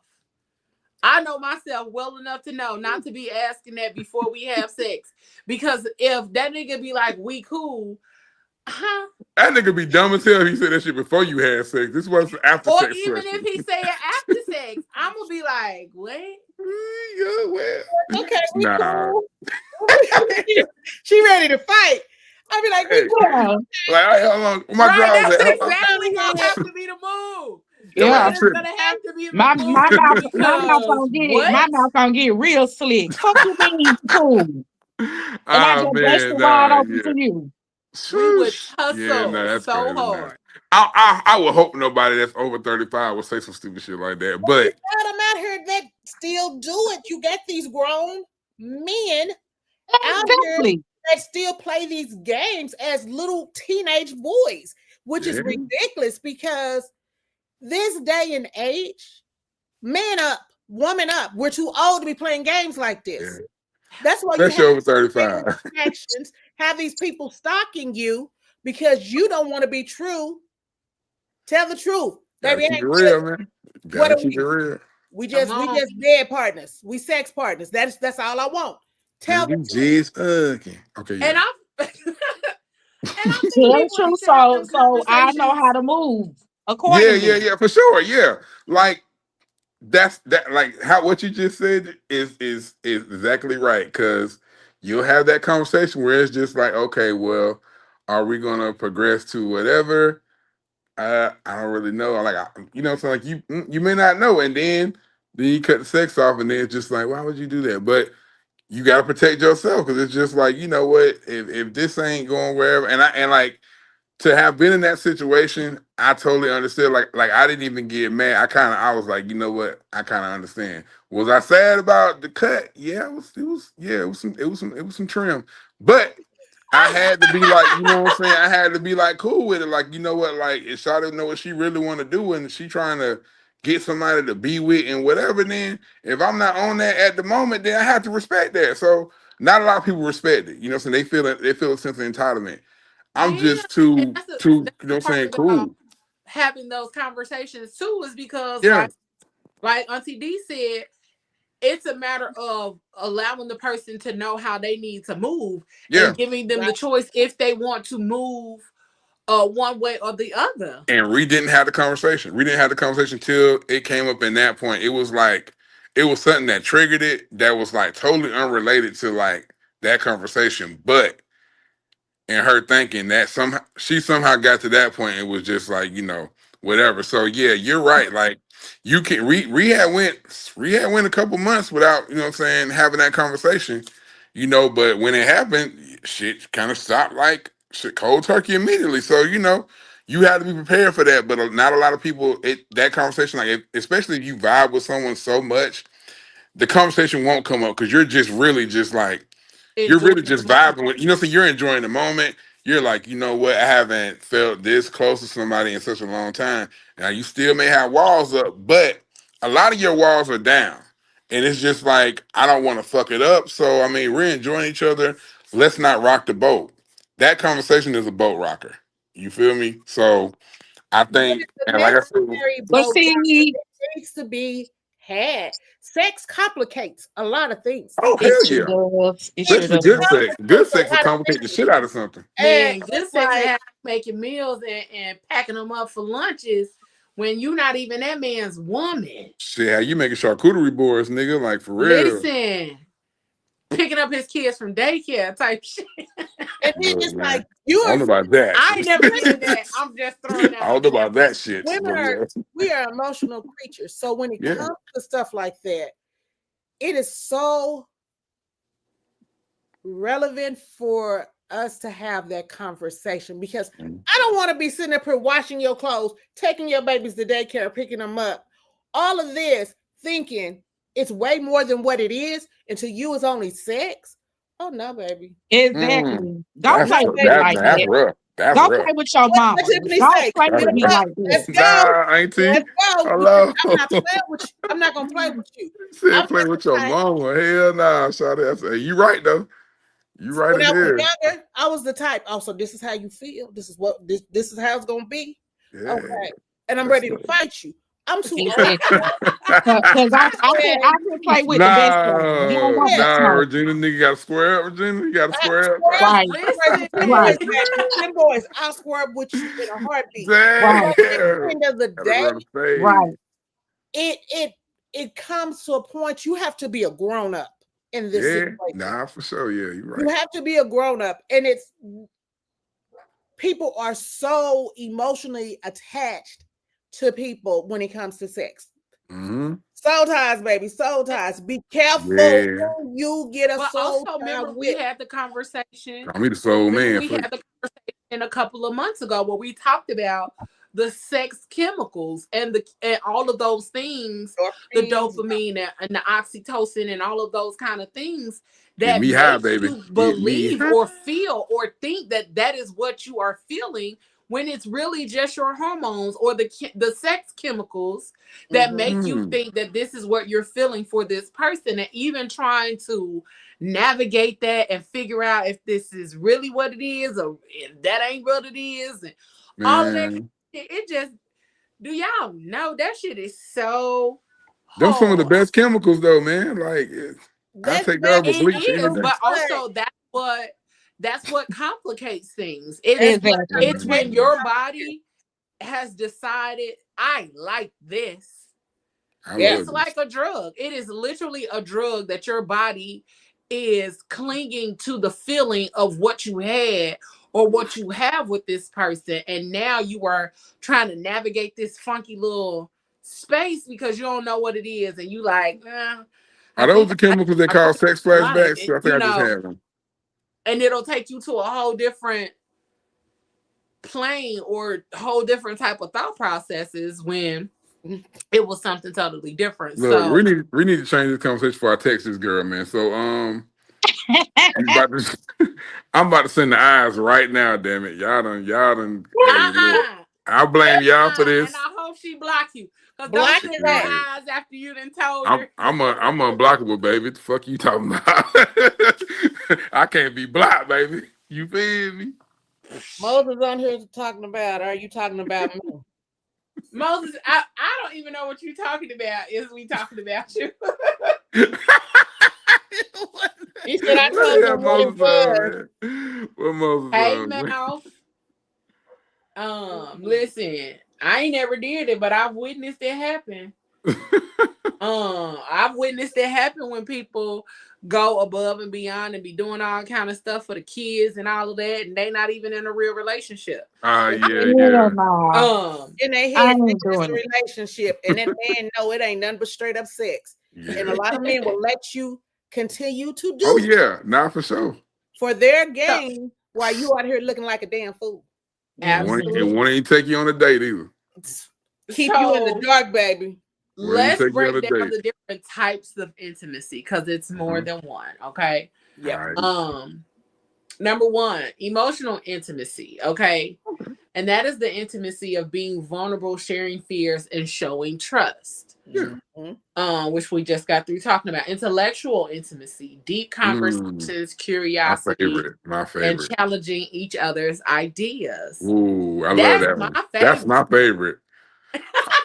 I know myself well enough to know not to be asking that before we have sex. Because if that nigga be like, we cool, that nigga be dumb as hell if he said that shit before you had sex. This was after or sex. Or even if he say it after sex, I'm gonna be like, what? Okay, we cool. She ready to fight. I'll be like, we cool. Like, how long? My right, that's exactly gonna have to be the move. Yeah, it's gonna have to be my mouth gonna get real slick. Fuck you mean cool? And I just bust the wide open to you. We would tussle so hard. I would hope nobody that's over 35 would say some stupid shit like that. But I'm out here that still do it. You got these grown men out here that still play these games as little teenage boys, which is ridiculous because this day and age, man up, woman up. We're too old to be playing games like this. Yeah. That's why you have over 35. Have these people stalking you because you don't want to be true. Tell the truth. Baby, keep it real, man. Gotta keep it real. We just bed partners. We sex partners. That's all I want. Tell the truth. Okay. And I'm tell the truth so I know how to move accordingly. Yeah, for sure. Yeah. Like that like how what you just said is exactly right, because you'll have that conversation where it's just like, okay, well, are we gonna progress to whatever? I don't really know. Like, so like you may not know, and then you cut the sex off, and then it's just like, why would you do that? But you got to protect yourself because it's just like, you know what, if this ain't going wherever, and like to have been in that situation, I totally understood. Like I didn't even get mad. I was like, you know what, I kind of understand. Was I sad about the cut? Yeah, it was some trim, but I had to be like, you know what I'm saying? I had to be like cool with it. Like, you know what? Like, if Shawty know what she really want to do and she trying to get somebody to be with and whatever, then if I'm not on that at the moment, then I have to respect that. So not a lot of people respect it. You know what I'm saying? They feel a sense of entitlement. I'm Yeah, just and too, you that's know the what I'm part saying, about cool. having those conversations too, is because Yeah, like Auntie D said, it's a matter of allowing the person to know how they need to move yeah. and giving them Right. the choice if they want to move one way or the other. And we didn't have the conversation. We didn't have the conversation till it came up in that point. It was like it was something that triggered it that was like totally unrelated to like that conversation. But and her thinking that somehow she somehow got to that point and was just like, whatever. So yeah, you're right. Like you can rehab went a couple months without, you know what I'm saying, having that conversation, but when it happened, shit kind of stopped like shit cold turkey immediately. So, you had to be prepared for that, but not a lot of people that conversation, like especially if you vibe with someone so much, the conversation won't come up because you're just really just like you're Enjoy really the just moment. vibing with, so you're enjoying the moment. You're like, you know what? I haven't felt this close to somebody in such a long time. Now you still may have walls up, but a lot of your walls are down. And it's just like, I don't want to fuck it up. So I mean, we're enjoying each other. Let's not rock the boat. That conversation is a boat rocker. You feel me? So I But think, it's a and like I said, necessary But boat rocker see, that needs to be had. Sex complicates a lot of things. oh It, hell it sure yeah. does. It it sure Especially does. good sex. Good complicates a sex will lot of complicate the things. shit out of something. And Man, good it's sex and like, have making meals and packing them up for lunches when you're not even that man's woman. Shit, how you making charcuterie boards, nigga? Like for real. Listen, picking up his kids from daycare type shit. and then Look, it's like man. I don't you're know about that. I ain't never did that. I'm just throwing I that don't out know there. about that shit. women But are yeah. we are emotional creatures. So when it Yeah. comes to stuff like that, it is so relevant for us to have that conversation because I don't want to be sitting up here washing your clothes, taking your babies to daycare, picking them up, all of this, thinking it's way more than what it is, and to you it's only sex. Oh no, baby. Mm. Exactly. Don't That's play No, with me baby. like that's that. rough. That's Don't rough. play with your What mama. Tiffany Don't say? play Get with them me up. like Let's that. go. Nah, auntie. Let's go. Because Hello. I'm not playing with you. I'm not gonna play with you. I'm Said play just with your like, mama. Hell nah, Shawty. I said, you right though. You right when as I was hell. younger, I was the type. Oh, so this is how you feel. This is what this is how it's gonna be. Yeah. Okay, and I'm That's ready to fight you. I'm too old. Exactly. Because I can play with the best of them. You don't no, want Yeah, the nah, smoke. Regina, nigga gotta square up, Regina. You gotta I have square up, bro. square up. Right, I'm ready for them boys, right, Listen, baby. Them boys, I'll square up with you in a heartbeat. right, But at the Damn. end of the Gotta day, run the fade. right. it comes to a point you have to be a grown up in this Yeah, situation. nah, for sure. Yeah, you're You right. have to be a grown up, and it's people are so emotionally attached to people when it comes to sex. Mm-hmm. Soul ties, baby, soul ties. Be careful Yeah. who you get a but soul also tie remember we with. had the conversation. Call me the soul Remember man. we had the conversation a couple of months ago where we talked about the sex chemicals and all of those things, the Endorphins. dopamine and the oxytocin and all of those kind of things Get that me high, make baby. you Get me believe high. or feel or think that that is what you are feeling when it's really just your hormones or the sex chemicals that make you Mm. think that this is what you're feeling for this person, and even trying to navigate that and figure out if this is really what it is or if that ain't what it is and all of that. Man, It just, do y'all know that shit is so them some of the hard? best chemicals though, man. Like I That's take that bad. over It bleach any is, day. but But also that's what complicates things. It's it's what Exactly. it's complicates when Mm, your it. body has decided I like this. I Yeah. It's love like this. a drug. It is literally a drug that your body is clinging to the feeling of what you had or what you have with this person, and now you are trying to navigate this funky little space because you don't know what it is, and you like, I Are those think the chemicals they call sex I like flashbacks? it, I think I just had them. and it'll take you to a whole different plane or whole different type of thought processes when it was something totally different. Look, So we need to change this conversation for our Texas girl, man. So I'm about to send the eyes right now, damn it. Y'all done hey look. I blame y'all for this. And I hope she block you. Because don't Block send his no ass. eyes after you done told her. I'm unblockable, baby. What the fuck you talking about? I can't be blocked, baby. You feel me? Moses on here talking about, are you talking about me? Moses, I don't even know what you're talking about. Is we talking about you? He said, I told you what it was. What Moses Hey, on? Mouth. Listen, I ain't never did it, but I've witnessed it happen. I've witnessed it happen when people go above and beyond and be doing all kind of stuff for the kids and all of that, and they not even in a real relationship. Yeah. In their head, it's a relationship, and that man know it ain't nothing but straight up sex. Yeah. And a lot of men will let you continue to do. Oh yeah, not for sure. For their gain, while you out here looking like a damn fool. Absolutely. And won't even take you on a date either. Keep you in the dark, baby. Let's break down the different types of intimacy because it's more than one. Okay. Yeah. Number one, emotional intimacy. Okay. And that is the intimacy of being vulnerable, sharing fears, and showing trust. Yeah. Which we just got through talking about. Intellectual intimacy, deep conversations, curiosity, my favorite, and challenging each other's ideas. Ooh, I love that one. That's my favorite.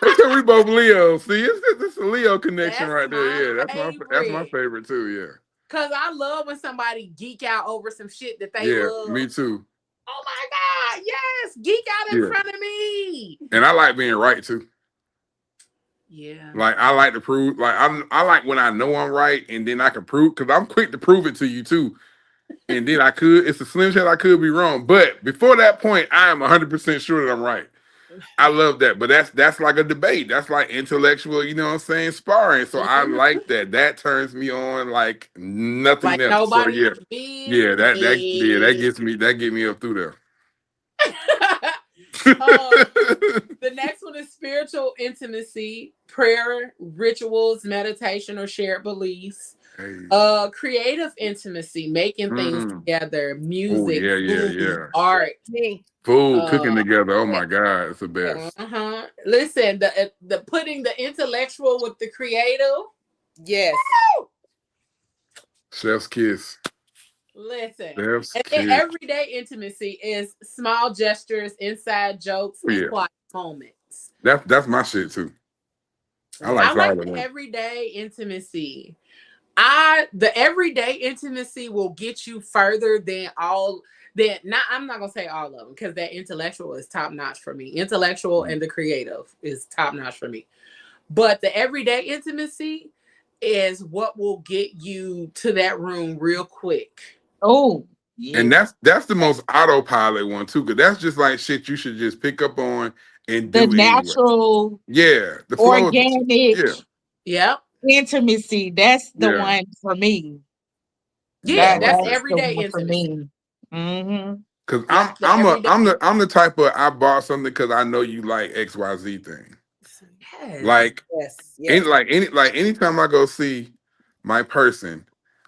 Because we both Leo. See, it's a Leo connection right there. Yeah, that's my favorite too. Yeah. Cause I love when somebody geek out over some shit that they love. Me too. Oh my God, yes, geek out in front of me. And I like being right too. Yeah. Like I like to prove. Like I like when I know I'm right, and then I can prove. Because I'm quick to prove it to you too. And then it's a slim chance I could be wrong. But before that point, I am 100% sure that I'm right. I love that. But that's like a debate. That's like intellectual, you know what I'm saying? Sparring. So I like that. That turns me on like nothing like else. Nobody So that gets me up through there. The next one is spiritual intimacy, prayer, rituals, meditation, or shared beliefs. Creative intimacy, making things together, music, food, art, food, cooking together. Oh my God, it's the best. Listen, the putting the intellectual with the creative. Yes. Woo! Chef's kiss. Listen, and everyday intimacy is small gestures, inside jokes, and quiet moments. That's my shit too. I like the everyday intimacy. The everyday intimacy will get you further than I'm not gonna say all of them because that intellectual is top notch for me. Intellectual and the creative is top notch for me. But the everyday intimacy is what will get you to that room real quick. Oh, yeah. And that's the most autopilot one too, because that's just like shit you should just pick up on and do the natural, the organic, intimacy. That's the one for me. Yeah, that's everyday intimacy. Because I'm the type of I bought something because I know you like XYZ thing. Yes. Like anytime I go see my person,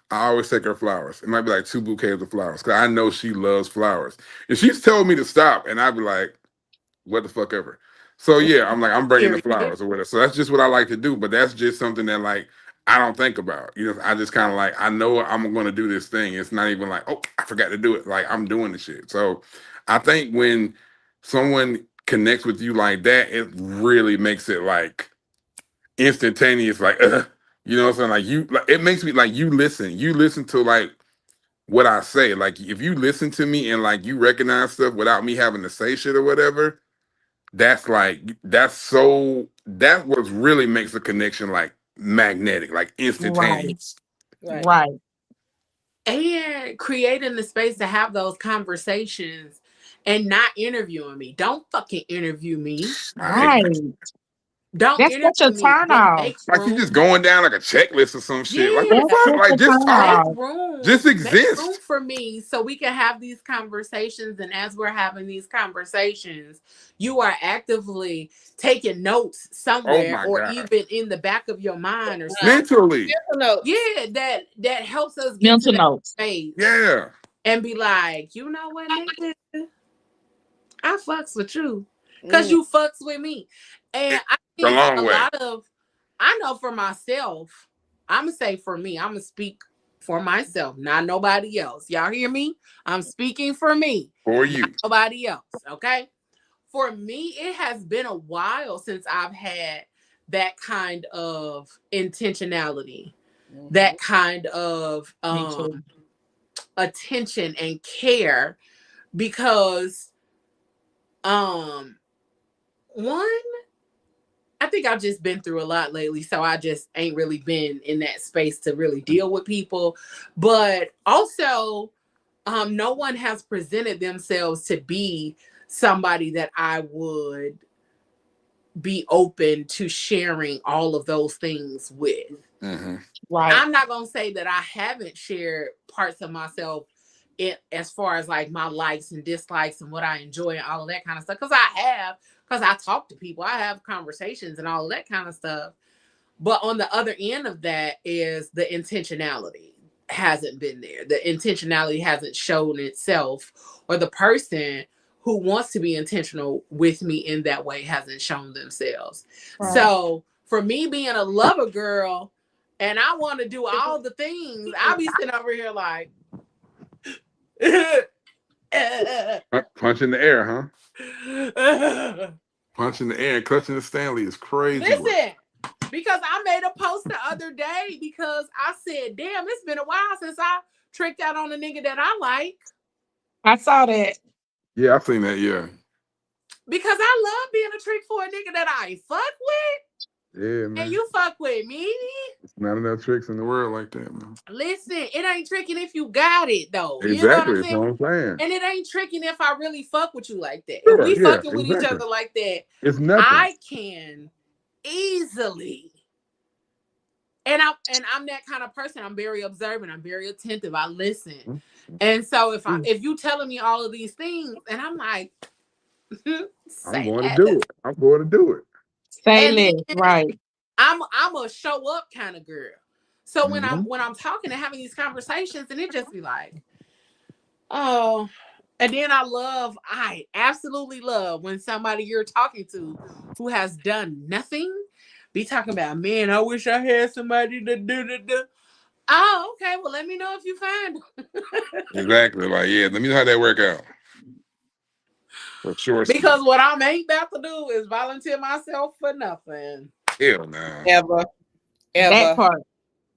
I always take her flowers. It might be like 2 bouquets of flowers because I know she loves flowers. And she's told me to stop, and I'd be like, what the fuck ever. So yeah, I'm bringing the flowers or whatever. So that's just what I like to do. But that's just something that like I don't think about. You know, I just kind of like I know I'm going to do this thing. It's not even like, oh, I forgot to do it. Like I'm doing the shit. So I think when someone connects with you like that, it really makes it like instantaneous. Like, you know what I'm saying? Like it makes me like you listen to like what I say. Like if you listen to me and like you recognize stuff without me having to say shit or whatever. That's what really makes the connection like magnetic, like instantaneous. Right. and creating the space to have those conversations and not interviewing me. Don't fucking interview me. I hate Right. that. Don't That's such a interview me, turn but off. make Like you room. just going down like a checklist or some shit. Like what the Yeah, That's fuck? such Like a just turn talk. make Just room exist. for me so we can have these conversations. And as we're having these conversations, you are actively taking notes Oh somewhere my or God. even in the back of your mind or something. Mentally. No. Yeah, that helps us get to Mental that notes. space Yeah. and be like, you know what, nigga, I fucks with you because Mm. you fucks with me. And I A think long a way. lot of, I know for myself, I'm gonna say for me, I'm gonna speak for myself, not nobody else. Y'all hear me? I'm speaking for me, For not you. nobody else. Okay. For me, it has been a while since I've had that kind of intentionality, that kind of Me too. attention and care because one, I think I've just been through a lot lately, so I just ain't really been in that space to really deal with people. But also, no one has presented themselves to be somebody that I would be open to sharing all of those things with. Mm-hmm. Right. I'm not gonna say that I haven't shared parts of myself as far as like my likes and dislikes and what I enjoy and all of that kind of stuff. Because I talk to people, I have conversations and all of that kind of stuff. But on the other end of that is the intentionality hasn't been there. The intentionality hasn't shown itself, or the person who wants to be intentional with me in that way hasn't shown themselves. Right. So for me being a lover girl and I want to do all the things, I'll be sitting over here like Punch in the air, huh? Punch in the air and clutching the Stanley is crazy. Listen, because I made a post the other day because I said, damn, it's been a while since I tricked out on a nigga that I like. I saw that. Yeah, I've seen that, yeah. Because I love being a trick for a nigga that I fuck with. Yeah, man. And you fuck with me. It's not enough tricks in the world like that, man. Listen, it ain't tricking if you got it though. Exactly, You know what I'm that's saying? what I'm saying. And it ain't tricking if I really fuck with you like that. Sure, If we yeah, fucking with each exactly. other like that, It's nothing. I can easily. And I'm that kind of person. I'm very observant. I'm very attentive. I listen. Mm-hmm. And so if you telling me all of these things, and I'm like, I'm going to do it. I'm going to do it. Say and less. then Right. I'm a show up kind of girl. So when Mm-hmm. I'm talking and having these conversations, and it just be like, oh, and then I absolutely love when somebody you're talking to who has done nothing be talking about, man, I wish I had somebody to do. Oh, okay. Well, let me know if you find them. Exactly. Like, yeah, let me know how that work out. For sure. Because what I ain't about to do is volunteer myself for nothing. Hell no. Ever. That part.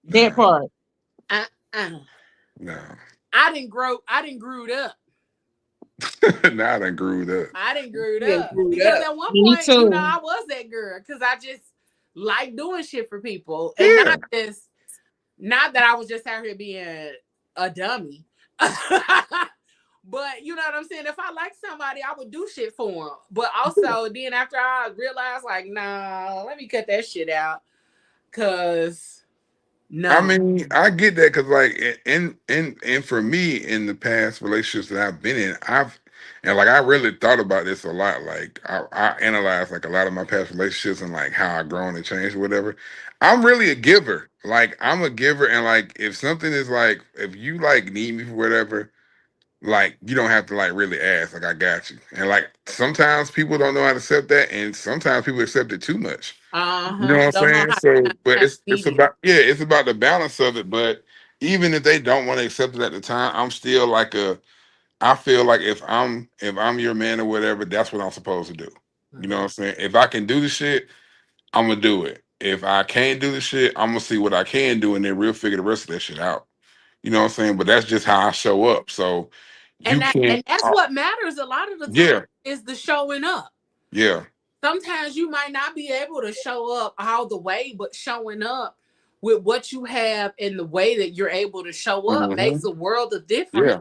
That part. No. I didn't grew up. Now I done grewed up. I didn't grew Yeah, up. grew Because up. at one Me point, too. I was that girl. Because I just like doing shit for people. And not that I was just out here being a dummy. But you know what I'm saying? If I like somebody, I would do shit for them. But also, then after I realized, like, nah, let me cut that shit out. Cause no. I mean, I get that because, like, and for me, in the past relationships that I've been in, I really thought about this a lot. Like, I analyzed like a lot of my past relationships and like how I've grown and changed or whatever. I'm really a giver. Like, I'm a giver, and like, if something is like, if you like need me for whatever, like, you don't have to like really ask. Like, I got you. And like, sometimes people don't know how to accept that, and sometimes people accept it too much. You know what I'm Don't know saying? how So, to but it's mediate. about it's about the balance of it. But even if they don't want to accept it at the time, I'm still like I feel like if I'm your man or whatever, that's what I'm supposed to do. You know what I'm saying? If I can do the shit, I'm gonna do it. If I can't do the shit, I'm gonna see what I can do, and then we'll figure the rest of that shit out. You know what I'm saying? But that's just how I show up. So you And can't. that's what matters a lot of the time Yeah, is the showing up. yeah, Sometimes you might not be able to show up all the way, but showing up with what you have and the way that you're able to show up Mm-hmm. makes a world of difference Yeah.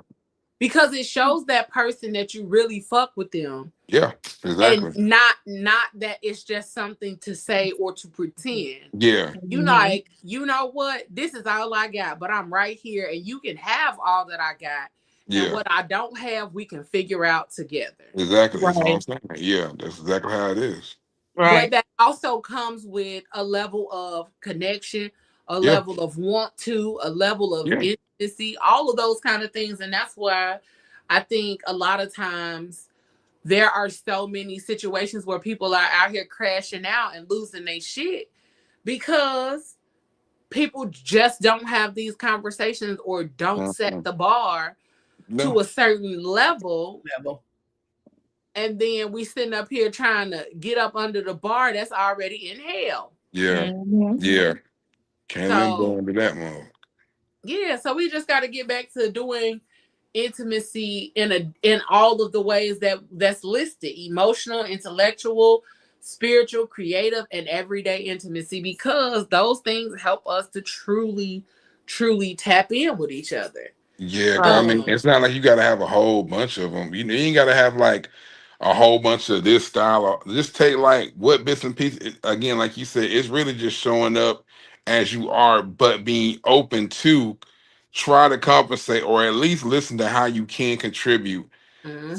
because it shows that person that you really fuck with them, Yeah. and Exactly. not that it's just something to say or to pretend. Yeah. You Mhm. like, you know what, this is all I got, but I'm right here and you can have all that I got, and Yeah. what I don't have we can figure out together. Exactly. That's all I'm Right. saying. Yeah. That's exactly how it is. But Right. that also comes with a level of connection, a Yeah. level of want to, a level of Yeah. intimacy, all of those kind of things. And that's why I think a lot of times there are so many situations where people are out here crashing out and losing their shit because people just don't have these conversations or don't set Mhm. the bar to No. a certain level. Level. And then we sitting up here trying to get up under the bar that's already in hell. Yeah. Mhm. Yeah. Can't let them go So into that mode. yeah, so we just got to get back to doing intimacy in all of the ways that's listed: emotional, intellectual, spiritual, creative, and everyday intimacy, because those things help us to truly tap in with each other. Yeah, 'cause I Right. mean, um it's not like you got to have a whole bunch of them. You ain't got to have like a whole bunch of this style. Or just take like what bits and pieces. Again, like you said, it's really just showing up as you are, but being open to try to compensate or at least listen to how you can contribute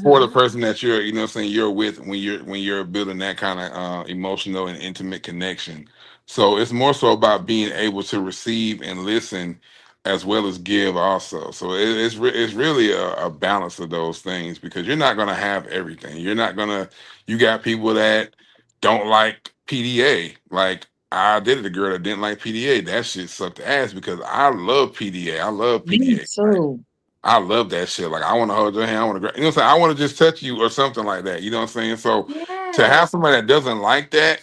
for the mhm. person that you're, you know, what I'm saying you're with when you're building that kind of emotional and intimate connection. So it's more so about being able to receive and listen as well as give also. So it's really a balance of those things because you're not gonna have everything. You're not gonna. You got people that don't like PDA. Like I dated a girl that didn't like PDA. That shit sucked ass because I love PDA. I love Me PDA. too. I love that shit. Like I want to hold your hand. I want to, you know what I'm saying? I want to just touch you or something like that. You know what I'm saying? So to Yeah. have somebody that doesn't like that,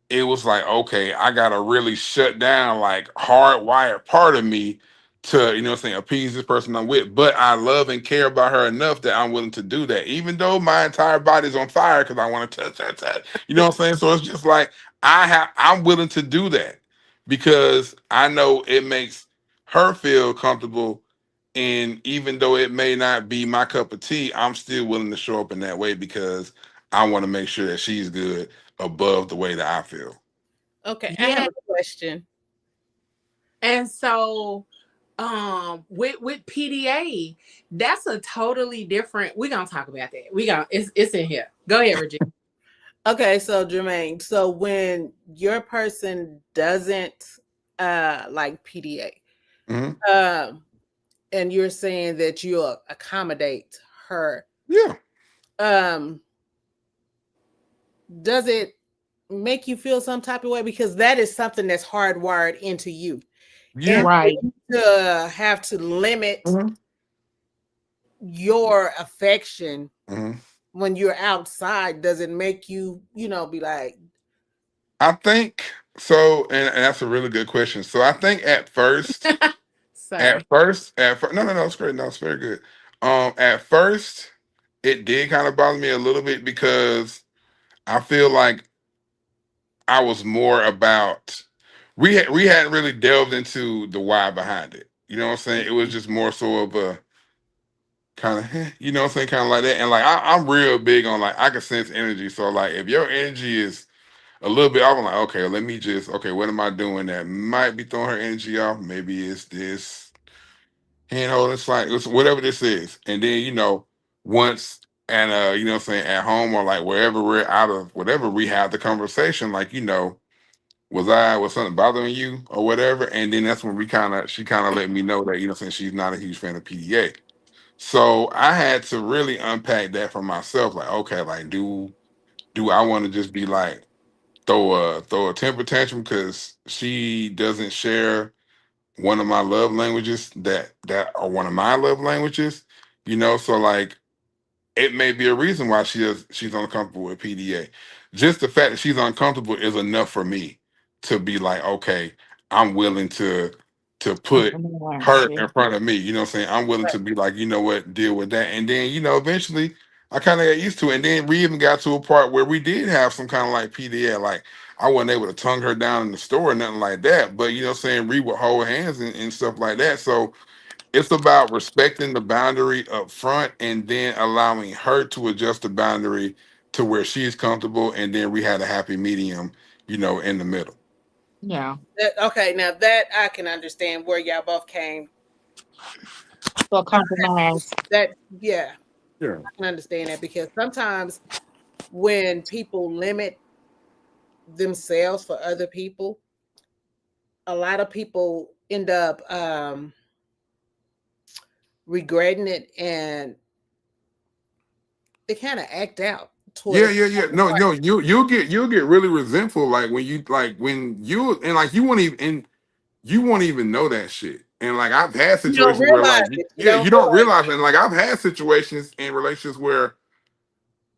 it was like, okay, I gotta really shut down like hardwired part of me to, you know what I'm saying, appease this person I'm with. But I love and care about her enough that I'm willing to do that, even though my entire body's on fire because I want to touch. You know what I'm saying? So it's just like I'm willing to do that because I know it makes her feel comfortable, and even though it may not be my cup of tea, I'm still willing to show up in that way because I want to make sure that she's good above the way that I feel. Okay, I have Yeah. a question. And so with PDA, that's a totally different, we're gonna talk about that. It's in here. Go ahead, Regina. Okay, so Jermaine, so when your person doesn't like PDA, Hmm. um, and you're saying that you'll accommodate her, Yeah, um, does it make you feel some type of way? Because that is something that's hardwired into you. And yeah. Right. to have to limit Hmm. your affection Hmm. when you're outside, does it make you, be like, I think so, and that's a really good question. So I think Sorry. no, it's great. No, it's very good. At first, it did kind of bother me a little bit because I feel like I was more about we hadn't really delved into the why behind it. You know what I'm saying? It was just more so of a kind of, you know what I'm saying, kind of like that. And like I'm real big on like I can sense energy. So like if your energy is a little bit off, I'm like, okay, let me just what am I doing that might be throwing her energy off? Maybe it's this hand holding, it's whatever this is. And then once and you know what I'm saying, at home or like wherever we're out of whatever we have the conversation, like was something bothering you or whatever? And then that's when she kind of let me know that, saying she's not a huge fan of PDA. So I had to really unpack that for myself. Like, okay, like do I want to just be like throw a temper tantrum because she doesn't share one of my love languages that are one of my love languages? So like it may be a reason why she's uncomfortable with PDA. Just the fact that she's uncomfortable is enough for me to be like, okay, I'm willing to put Compromise, her yeah. in front of me. You know what I'm saying? I'm willing to be like, you know what, deal with that. And then, eventually I kind of got used to it. And then we even got to a part where we did have some kind of like PDA. Like I wasn't able to tongue her down in the store or nothing like that. But you know what I'm saying, we would hold hands and stuff like that. So it's about respecting the boundary up front and then allowing her to adjust the boundary to where she's comfortable, and then we had a happy medium, you know, in the middle. Yeah. Okay, now that I can understand where y'all both came. So compromise. That yeah, Yeah. I can understand that because sometimes when people limit themselves for other people, a lot of people end up regretting it and they kind of act out toward Yeah, a yeah, yeah. No, no, you'll get really resentful like when you and like you won't even know that shit. And like I've had you don't situations where realize like it. You yeah, don't you don't realize realize it. And like I've had situations in relationships where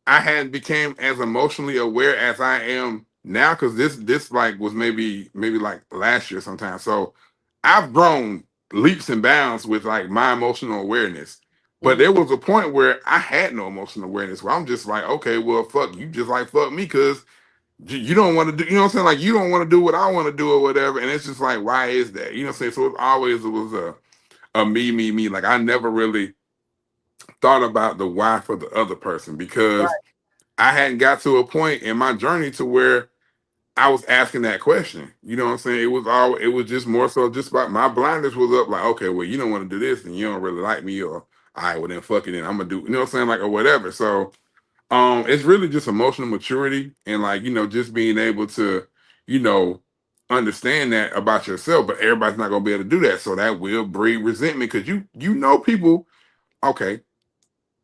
I hadn't became as emotionally aware as I am now because this like was maybe like last year sometime. So I've grown leaps and bounds with like my emotional awareness. But it. there was a point where I had no emotional awareness where I'm just like, okay, well, fuck you, just like fuck me, because you don't want to do, you know what I'm saying? Like you don't want to do what I want to do or whatever. And it's just like, why is that? You know what I'm saying? So it was a me. Like I never really thought about the why for the other person because Right. I hadn't got to a point in my journey to where I was asking that question. You know what I'm saying? It was just more so just about my blinders was up like, okay, well, you don't want to do this and you don't really like me, or all right, well then fuck it, then I'm gonna do, you know what I'm saying? Like or whatever. So it's really just emotional maturity and like, you know, just being able to, you know, understand that about yourself, but everybody's not gonna be able to do that. So that will breed resentment because you know people, okay,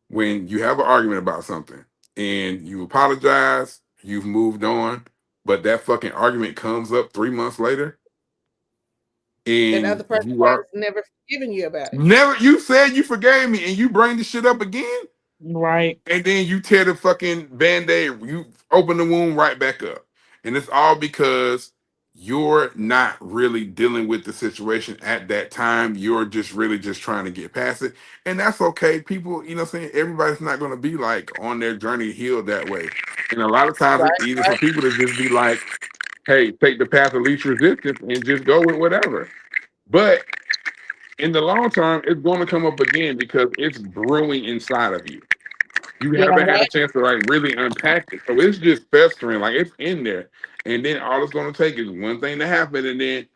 when you have an argument about something and you apologize, you've moved on, but that fucking argument comes up 3 months later, And the and other person you has are never forgiven you about it. never, you said you forgave me and you bring the shit up again, Right. and then you tear the fucking band-aid, you open the wound right back up. And it's all because you're not really dealing with the situation at that time. You're just really just trying to get past it. And that's okay. People, you know what I'm saying? Everybody's not going to be like on their journey healed that way. And a lot of times Right. it's easy for people to just be like, hey, take the path of least resistance and just go with whatever. But in the long term, it's going to come up again because it's brewing inside of you. You Yeah. haven't had a chance to like really unpack it. So it's just festering, like it's in there. And then all it's gonna take is one thing to happen, and then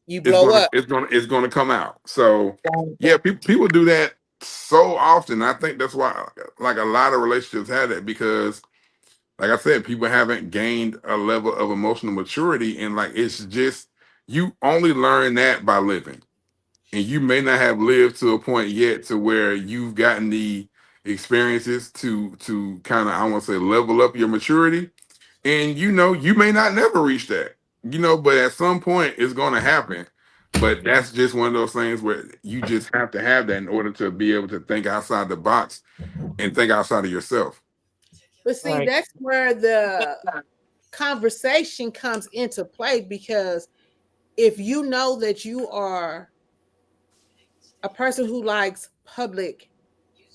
You blow up. it's gonna come out. So Right. yeah, people do that so often. I think that's why like a lot of relationships have that because like I said, people haven't gained a level of emotional maturity, and like it's just you only learn that by living, and you may not have lived to a point yet to where you've gotten the experiences to kind of I want to say level up your maturity, and you know you may not never reach that, you know, but at some point it's going to happen. But that's just one of those things where you just have to have that in order to be able to think outside the box and think outside of yourself. But see, Right. that's where the conversation comes into play because if you know that you are a person who likes public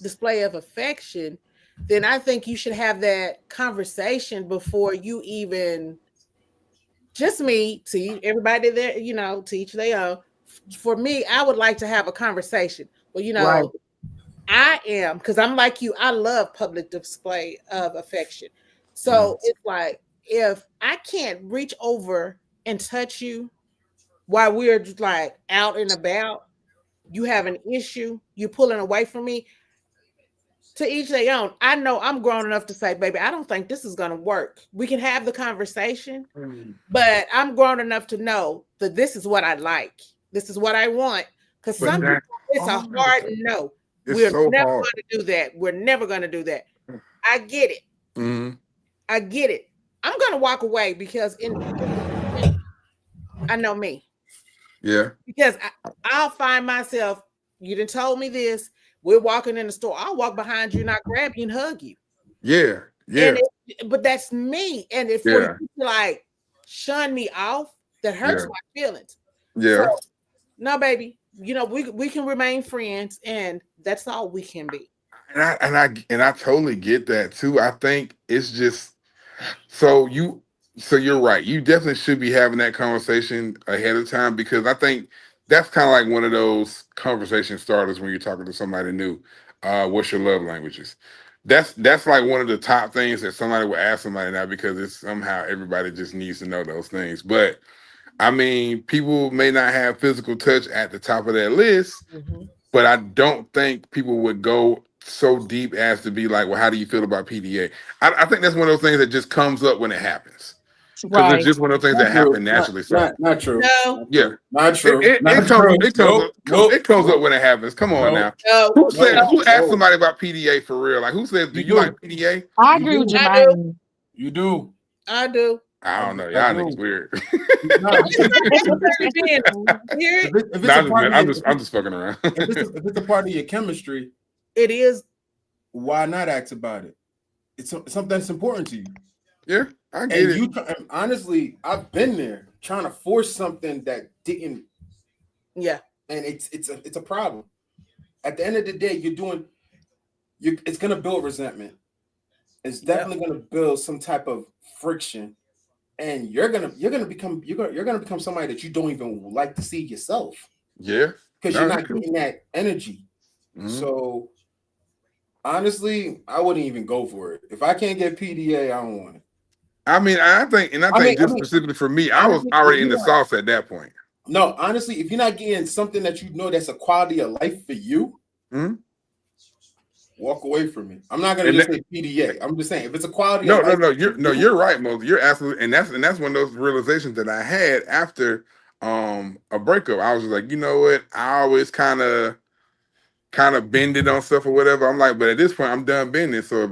display of affection, then I think you should have that conversation before you even just me to everybody there, to each their own. For me, I would like to have a conversation. Well, Right. I am because I'm like you. I love public display of affection. Mhm. So it's like if I can't reach over and touch you while we're just like out and about, you have an issue, you're pulling away from me. To each their own. I know I'm grown enough to say, baby, I don't think this is going to work. We can have the conversation, but I'm grown enough to know that this is what I like. This is what I want. Because But some that people, it's a hard no. it's We're so never hard. going to do that. We're never going to do that. I get it. Mhm. I get it. I'm going to walk away because I know me. Yeah, Because I'll find myself, you done told me this. We're walking in the store. I'll walk behind you and I grab you and hug you. yeah, And yeah, but that's me. And if for you yeah, to like shun me off, that hurts yeah, my feelings. So yeah. no, baby, we can remain friends, and that's all we can be. And I totally get that too. I think it's just so So you're right. You definitely should be having that conversation ahead of time because I think that's kind of like one of those conversation starters when you're talking to somebody new. What's your love languages? That's like one of the top things that somebody will ask somebody now because it's somehow everybody just needs to know those things. But I mean, people may not have physical touch at the top of their list, Mhm. but I don't think people would go so deep as to be like, well, how do you feel about PDA? I think that's one of those things that just comes up when it happens because it's Right. just one of those things Not that true. happen Not naturally. So not not true. No, Not yeah, true. Not true. it Not comes true. Nope. it Nope. comes up Nope. when it happens. Come on Nope. now. no, Who no. said Nope. who asked Nope. somebody about PDA for real? Like who says do You you like do. PDA? I You agree with do. I do. Jermaine. You do. I do. I don't know. I Y'all do. niggas weird. No, because That's what you're being. You hear it? if No, it's a part of your, I'm just fucking around. if it's a part of your chemistry, It is. why not ask about it? It's something that's important to you. Yeah, I get And it. and honestly, I've been there trying to force something that didn't, Yeah. and it's a problem. At the end of the day, it's gonna build resentment. It's definitely gonna build some type of friction, and you're gonna become somebody that you don't even like to see yourself Yeah. because No, you're that's not true. getting that energy. Mhm. So honestly, I wouldn't even go for it. If I can't get PDA, I don't want it. I mean, I think I just mean, specifically for me, I was honestly, if already in you're the not, sauce at that point. no, honestly, if you're not getting something that you know that's a quality of life for you, Mhm. walk away from it. I'm not gonna And just that, say PDA. I'm just saying if it's a quality of no, no, life no, for you, you're right, Moses. You're absolutely, and that's one of those realizations that I had after a breakup. I was just like, you know what? I always kind of bended on stuff or whatever. I'm like, but at this point, I'm done bending. So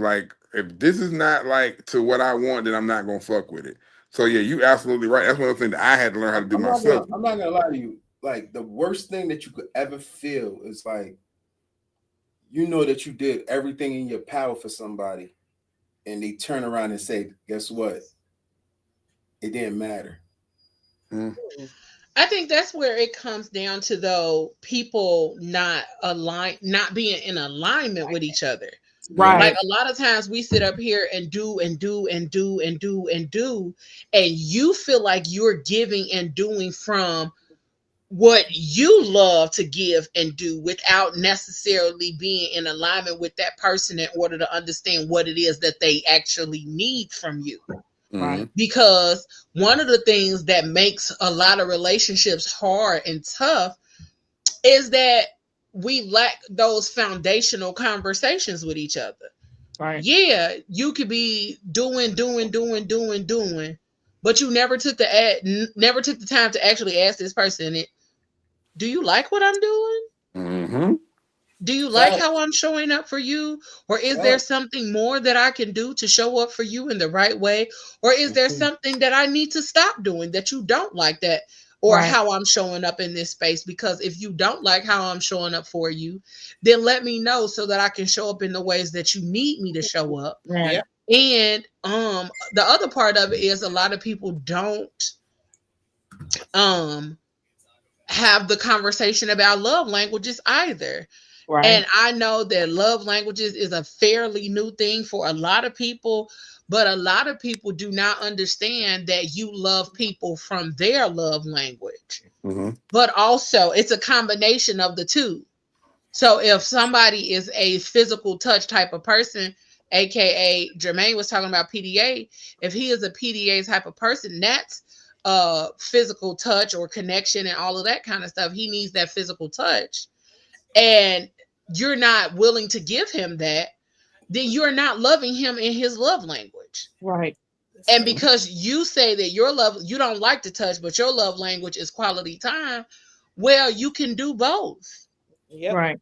if this is not like to what I want, then I'm not gonna fuck with it. So yeah, you absolutely right. That's one of the things that I had to learn how to do myself. I'm not gonna lie to you. Like the worst thing that you could ever feel is like you know that you did everything in your power for somebody, and they turn around and say, "Guess what? It didn't matter." Mm. I think that's where it comes down to though people not being in alignment with each other. Yeah. Like Right. a lot of times we sit up here and do and do and do and do and do, and you feel like you're giving and doing from what you love to give and do without necessarily being in alignment with that person in order to understand what it is that they actually need from you. Mhm. Right. Because one of the things that makes a lot of relationships hard and tough is that we lack those foundational conversations with each other. Right. Yeah, you could be doing, but you never took the time to actually ask this person, do you like what I'm doing? Mhm. Do you like Fact, how I'm showing up for you? Or is there fact. something more that I can do to show up for you in the right way? Or is there Mhm. something that I need to stop doing that you don't like that or Right. how I'm showing up in this space? Because if you don't like how I'm showing up for you, then let me know so that I can show up in the ways that you need me to show up. Right. Yeah. And the other part of it is a lot of people don't um have the conversation about love languages either. And Right. I know that love languages is a fairly new thing for a lot of people, but a lot of people do not understand that you love people from their love language. Mhm. But also, it's a combination of the two. So if somebody is a physical touch type of person, aka Jermaine was talking about PDA, if he is a PDA type of person, that's physical touch or connection and all of that kind of stuff. He needs that physical touch and you're not willing to give him that, then you're not loving him in his love language. Right. That's And true. because you say that you don't like to touch, but your love language is quality time, well, you can do both. Yep. Right.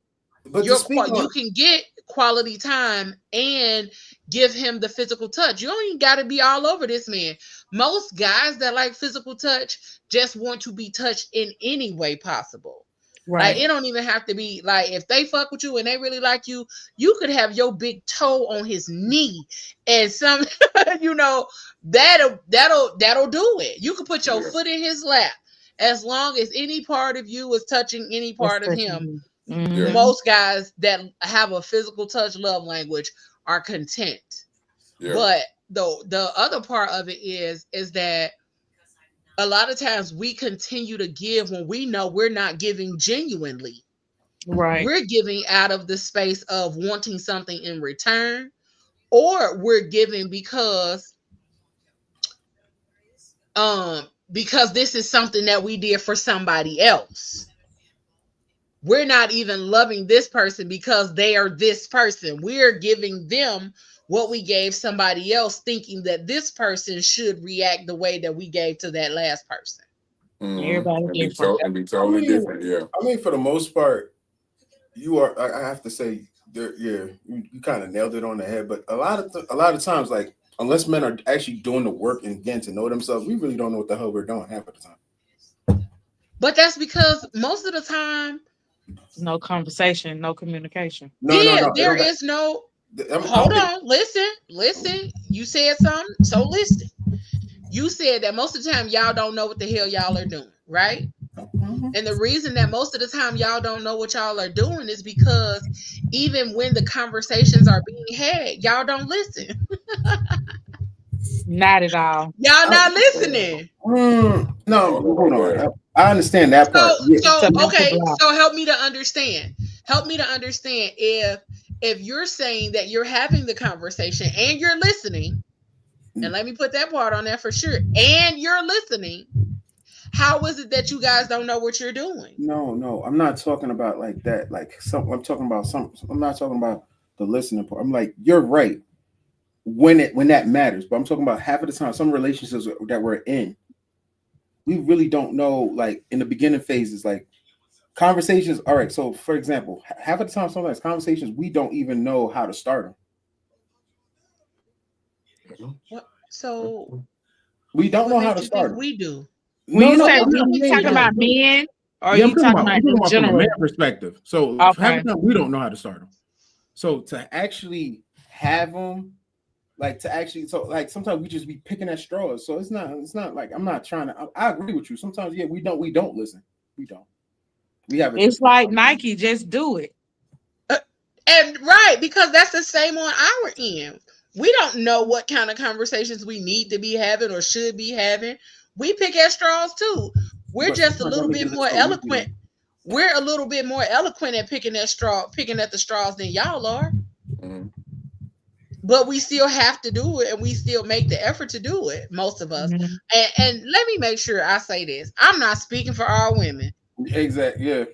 But to speak You on, can get quality time and give him the physical touch. You don't even got to be all over this man. Most guys that like physical touch just want to be touched in any way possible. Like Right. it don't even have to be like if they fuck with you and they really like you could have your big toe on his knee and some you know that'll do it. You could put your Yeah. foot in his lap as long as any part of you is touching any That's part of him. touching. Yeah. Mm-hmm. Most guys that have a physical touch love language are content. Yeah. But the other part of it is that a lot of times we continue to give when we know we're not giving genuinely. Right. We're giving out of the space of wanting something in return, or we're giving because this is something that we did for somebody else. We're not even loving this person because they are this person. We're giving them what we gave somebody else, thinking that this person should react the way that we gave to that last person. Everybody And be, different. and be totally different. Yeah. I mean, for the most part, you are. I have to say, you kind of nailed it on the head. But a lot of times, like unless men are actually doing the work and getting to know themselves, we really don't know what the hell we're doing half of the time. But that's because most of the time, No conversation, no communication. No. There is no. Hold on, listen. You said something, so listen. You said that most of the time y'all don't know what the hell y'all are doing, right? Mm-hmm. And the reason that most of the time y'all don't know what y'all are doing is because even when the conversations are being had, y'all don't listen. Not at all. Y'all not listening. No, hold on. I understand that part. So Yeah. okay. So help me to understand. If you're saying that you're having the conversation and you're listening, and let me put that part on there for sure, and you're listening, how is it that you guys don't know what you're doing? No, I'm not talking about like that. I'm talking about I'm not talking about the listening part. I'm like, you're right when that matters, but I'm talking about half of the time, some relationships that we're in, we really don't know. Like in the beginning phases, like conversations. All right, so for example, half of the time, sometimes conversations we don't even know how to start them. What? So we don't know how to you start think them. we do? When you say I'm you talking about men, or you talking about in from a general? man perspective. So half the time we don't know how to start them. So to actually have them, sometimes we just be picking at straws. So it's not like I'm not trying to. I agree with you. Sometimes we don't listen. We don't. We have. It's like Nike, just do it. And right, because that's the same on our end. We don't know what kind of conversations we need to be having or should be having. We pick at straws too. We're just a little bit more eloquent. We're a little bit more eloquent at picking at the straws than y'all are. Mm-hmm. But we still have to do it, and we still make the effort to do it, most of us. Mm-hmm. And let me make sure I say this. I'm not speaking for all women. Exactly. Yeah.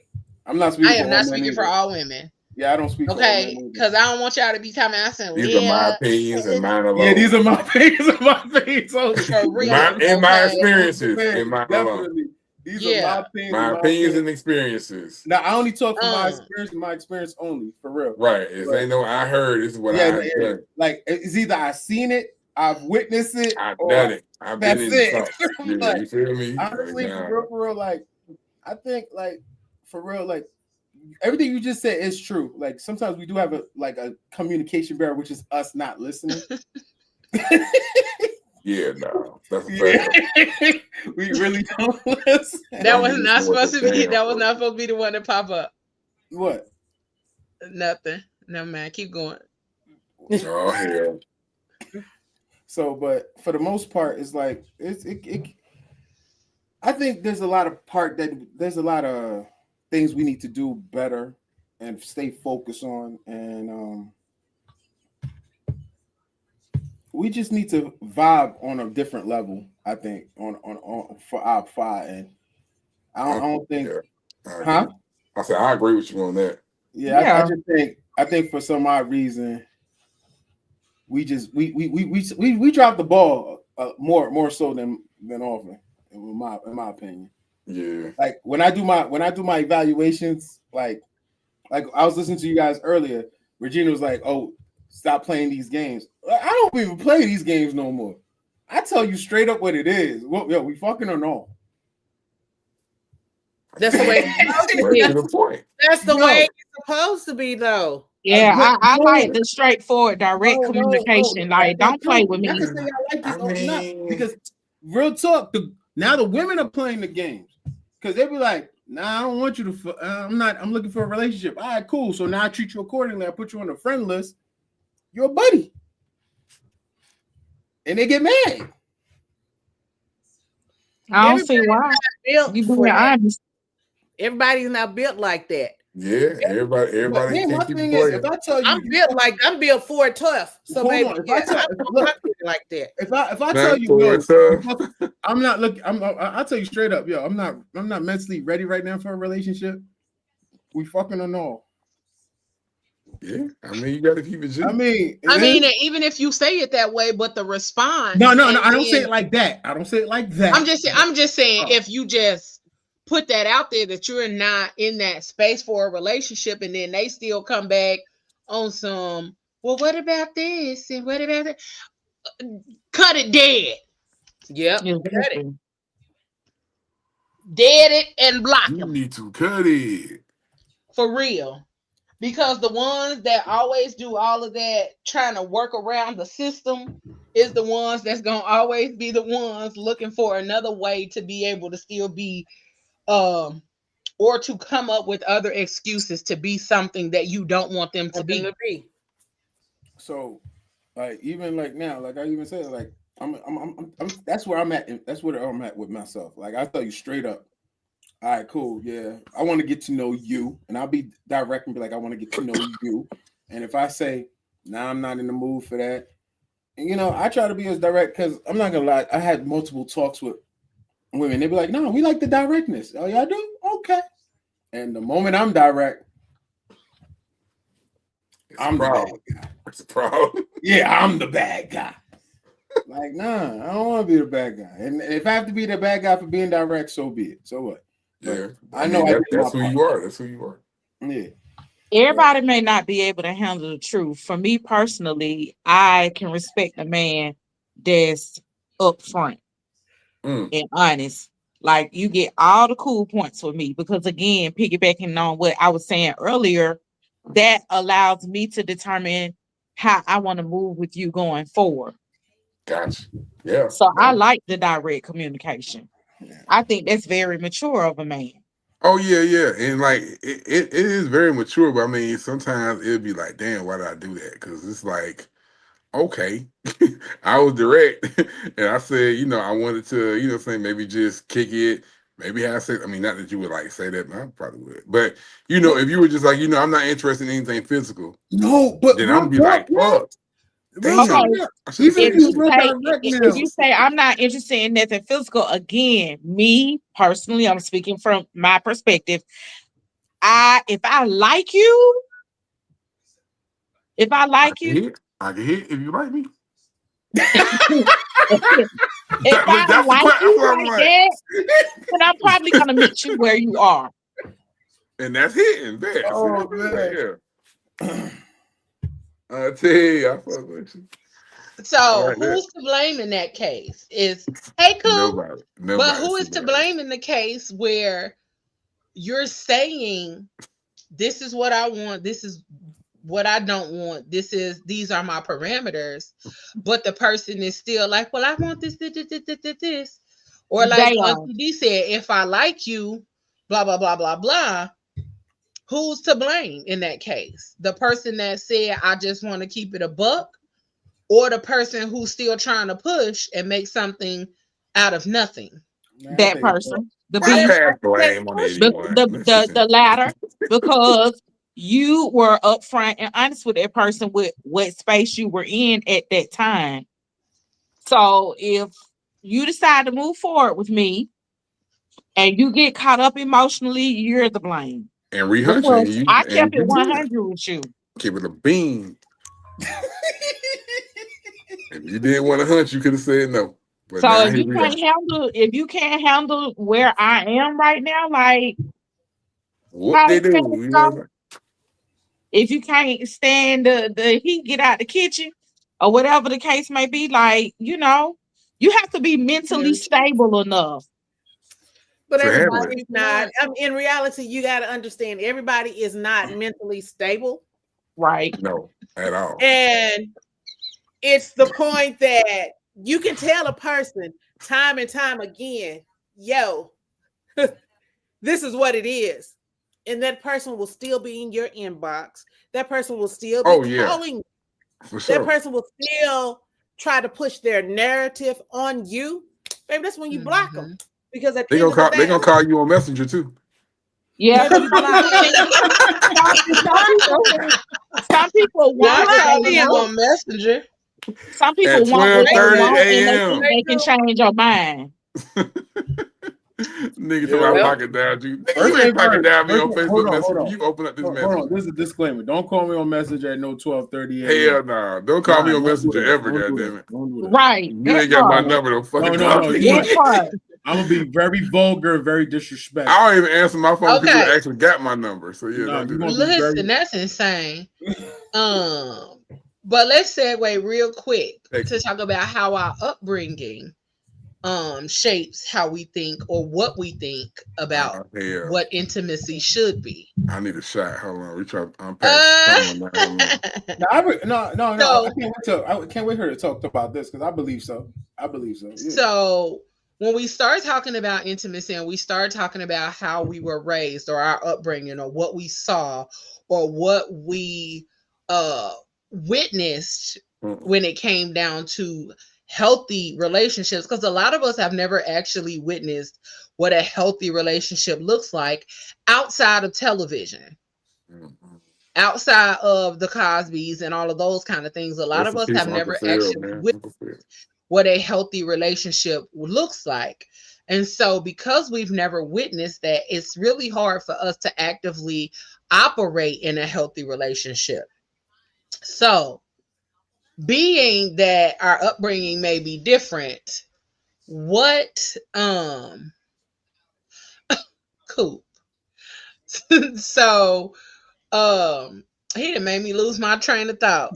I'm not speaking. I am not speaking for all women. Yeah, I don't speak. Okay, because I don't want y'all to be telling me. I said, these are my opinions and mine alone. Yeah, these are my opinions and my opinions only. For real, my experiences and mine definitely. alone. These are my opinions and experiences. Now I only talk from my experience and my experience only, for real. Right. It's ain't no I heard. This is what I've done. Like it's either I've seen it, I've witnessed it, I've done it. I've been in the like, you feel me? Honestly, for real, like I think like for real, like everything you just said is true. Like sometimes we do have a communication barrier, which is us not listening. Yeah, no, that's a fact. We really don't listen. That was not supposed to be. That was not supposed to be the one to pop up. What? Nothing. Never mind. Keep going. Oh hell. So, but for the most part, it's like I think there's a lot of things we need to do better and stay focused on, and we just need to vibe on a different level. I think on for our fight, and I don't think. I said I agree with you on that. Yeah. I just think for some odd reason we dropped the ball more so than often in my opinion. Yeah. Like when I do my evaluations, like I was listening to you guys earlier, Regina was like, "Oh, stop playing these games." I don't even play these games no more. I tell you straight up what it is. Well, we fucking or no? That's the way That's the way it's supposed to be, though. Yeah, I like the straightforward, direct communication. Like, don't play with me. Because real talk, now the women are playing the games because they be like, "Nah, I don't want you to. I'm looking for a relationship." All right, cool. So now I treat you accordingly. I put you on a friend list. You're a buddy. and they get mad. I don't see why. Built You for being that. honest. Everybody's not built like that. Yeah, But everybody then my can't keep thing is, playing. if I tell you, I'm built for it tough. So hold baby, on. If yeah, I tell, I'm look, not like that. if I tell Not you for no, it, tough. I'm not looking. I'll tell you straight up, yo. I'm not mentally ready right now for a relationship. We fucking or no? Yeah, I mean, you got to keep it G. I mean, and even if you say it that way, but the response. no. and I don't say then- it like that. I don't say it like that. I'm just saying, Oh. if you just put that out there that you're not in that space for a relationship, and then they still come back on some, well, what about this and what about that? Cut it dead. Yep, cut it. Exactly. Dead it and block You them need to cut it. for real. Because the ones that always do all of that trying to work around the system is the ones that's gonna always be the ones looking for another way to be able to still be or to come up with other excuses to be something that you don't want them to be. So, like, even like now, like I even said, like I'm that's where I'm at. That's where I'm at with myself. Like I tell you straight up. All right, cool. Yeah, I want to get to know you, and I'll be direct and be like, I want to get to know you. And if I say, nah, I'm not in the mood for that, and I try to be as direct because I'm not gonna lie. I had multiple talks with women. They be like, no, we like the directness. Oh, y'all do? Okay. And the moment I'm direct, I'm the bad guy. It's a problem. Yeah, I'm the bad guy. Like, nah, I don't want to be the bad guy. And if I have to be the bad guy for being direct, so be it. So what? Yeah, I know I did that's my who part. you are. That's who you are. Yeah. Everybody may not be able to handle the truth. For me personally, I can respect a man that's upfront and honest. Like you get all the cool points with me because again, piggybacking on what I was saying earlier, that allows me to determine how I want to move with you going forward. Gotcha. Yeah. So I like the direct communication. I think that's very mature of a man. Oh yeah, and like it is very mature, but I mean sometimes it'll be like, damn, why did I do that? Because it's like, okay, I was direct, and I said, I wanted to, say maybe just kick it, maybe have sex. I mean, not that you would like say that, but I probably would. But if you were just like, I'm not interested in anything physical. No, but then I'm gonna be like, fuck. Damn. Okay. Even if you real say, direct now. if you say I'm not interested in nothing physical, again, me personally, I'm speaking from my perspective. If I like you, I can hit if you like me. If I like you like that, then I'm probably gonna meet you where you are. And that's hitting. Man. Oh man. Yeah. I tell you, I fuck with you. So who's to blame in that case? Is hey cool. Nobody. But who is to blame in the case where you're saying this is what I want, this is what I don't want, these are my parameters, but the person is still like, well, I want this. Or like Auntie D said, if I like you, blah, blah, blah, blah, blah. Who's to blame in that case? The person that said, I just want to keep it a buck, or the person who's still trying to push and make something out of nothing? That person. The latter, because you were upfront and honest with that person with what space you were in at that time. So if you decide to move forward with me and you get caught up emotionally, you're the blame. And rehunching, I kept it 100 with you. Keep it a bean. If you didn't want to hunt, you could have said no. But so if you can't handle where I am right now, like what they do, if you can't stand the heat, get out the kitchen or whatever the case may be, like, you have to be mentally stable enough. But everybody's not. In reality, you got to understand everybody is not mentally stable. Right. No, at all. And it's the point that you can tell a person time and time again, yo, this is what it is. And that person will still be in your inbox. That person will still be calling. For sure. That person will still try to push their narrative on you, baby, that's when you block them. Because at the They end gonna of the day, call you on Messenger too. Yeah, baby, you block them. some people Y'all want what call they me want. on Messenger. Some people At want what they 12:30 want, and they a.m. think they can change your mind. Nigga talking Yeah, about Well, pocket down you. Nigga, First you ain't thing pocket first. down me on Hold Facebook on, Messenger. hold on. You open up this Hold message. on. This is a disclaimer. Don't call me on Messenger at no 12:30 Hell a.m. no. Don't call me on Don't do Messenger that. ever, Don't do goddamn that. it. Don't do that. Right. You That ain't got my part. number, don't fucking No. call me. That part. I'm gonna be very vulgar and very disrespectful. I don't even answer my phone. People okay. actually got my number. So yeah, No, don't do you that. gonna be Listen, very. that's insane. But let's segue real quick to talk about how our upbringing shapes how we think or what we think about Hell. what intimacy should be. I need a shot. Hold on. We try to unpack some of that. No. So, I can't wait her to talk about this because I believe so. Yeah. so when we start talking about intimacy and we start talking about how we were raised or our upbringing or what we saw or what we witnessed when it came down to healthy relationships, because a lot of us have never actually witnessed what a healthy relationship looks like outside of television, outside of the Cosbys and all of those kind of things. A lot Rest of in us peace, have Uncle never Phil, actually man. witnessed Uncle Phil. what a healthy relationship looks like. And so because we've never witnessed that, it's really hard for us to actively operate in a healthy relationship. So being that our upbringing may be different, what cool. So he done made me lose my train of thought.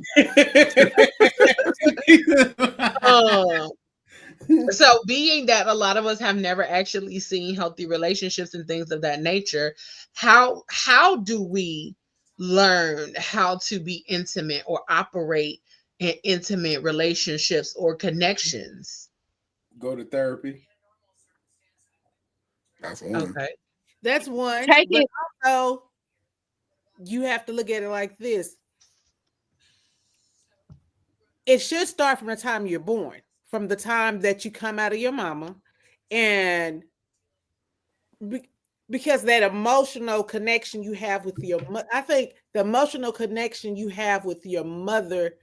So being that a lot of us have never actually seen healthy relationships and things of that nature, how do we learn how to be intimate or operate in intimate relationships or connections? Go to therapy. That's one. Okay. That's one. Take But it. also, you have to look at it like this. It should start from the time you're born, from the time that you come out of your mama, and because that emotional connection you have with your mother, I think the emotional connection you have with your mother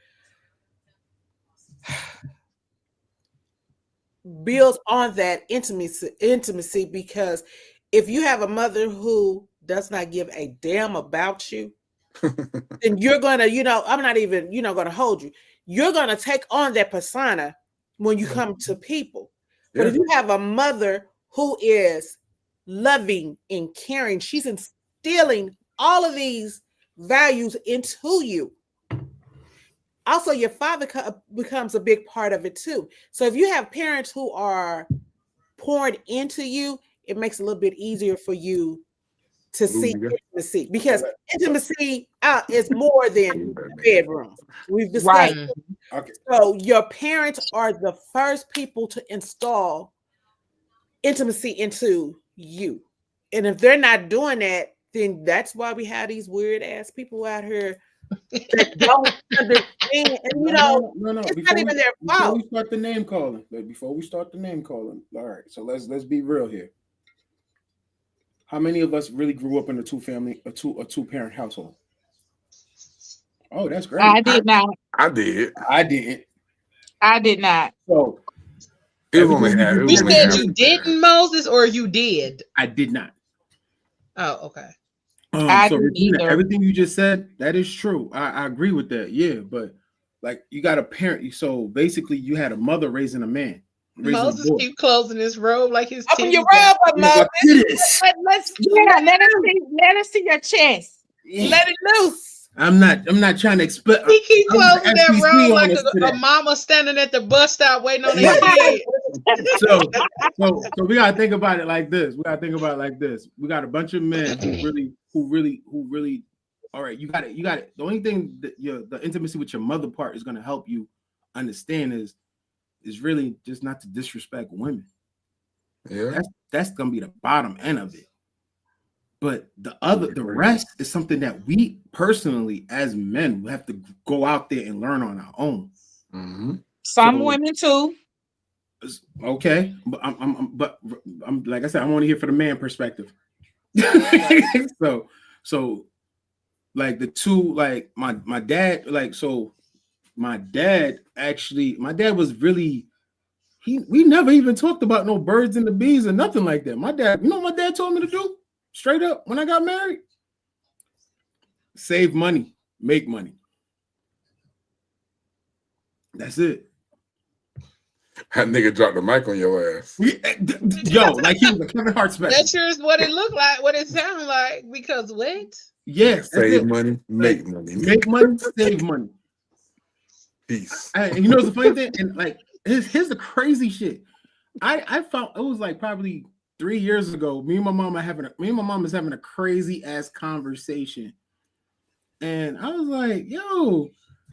builds on that intimacy, because if you have a mother who does not give a damn about you, then you're gonna, I'm not even, gonna hold you. You're gonna take on that persona when you come to people. But if you have a mother who is loving and caring, she's instilling all of these values into you. Also, your father becomes a big part of it too. So if you have parents who are poured into you, it makes it a little bit easier for you to see intimacy, because intimacy is more than the bedroom. We've discussed. Right. Okay. So your parents are the first people to install intimacy into you. And if they're not doing that, then that's why we have these weird ass people out here that don't understand. And No. it's not even their fault. Before we start the name calling, all right. So let's be real here. How many of us really grew up in a two parent household? Oh, that's great. I did not. I did. I didn't. I did not. So It was only half. You said you didn't, Moses, or you did? I did not. Oh, okay. I So didn't Regina, either. everything you just said, that is true. I agree with that. Yeah, but like you got a parent. So basically, you had a mother raising a man. Moses keep closing his robe like his Open your titties robe up, Moses. Let us see your chest. Let it loose. I'm not trying to explain. He keep closing that robe like a a mama standing at the bus stop waiting on their kid. So we gotta think about it like this. We got a bunch of men who really. All right, you got it. The only thing that the intimacy with your mother part is gonna help you understand is really just not to disrespect women. Yeah, that's gonna be the bottom end of it. But the rest is something that we personally, as men, will have to go out there and learn on our own. Mm-hmm. Some women too. Okay, but I'm like I said, I'm only here for the man perspective. so like the two, like my dad, like so my dad was really we never even talked about no birds and the bees or nothing like that. My dad, you know what my dad told me to do straight up when I got married? Save money, make money. That's it. That nigga dropped the mic on your ass. Yo, like he was a Kevin Hart special. That sure is what it looked like, what it sounded like. Because what? Yes, Save money, make money. Make money, save money. Peace. And you know what's the funny thing? And like here's the crazy shit. I found it was like probably 3 years ago. Me and my mom is having a crazy ass conversation. And I was like, yo,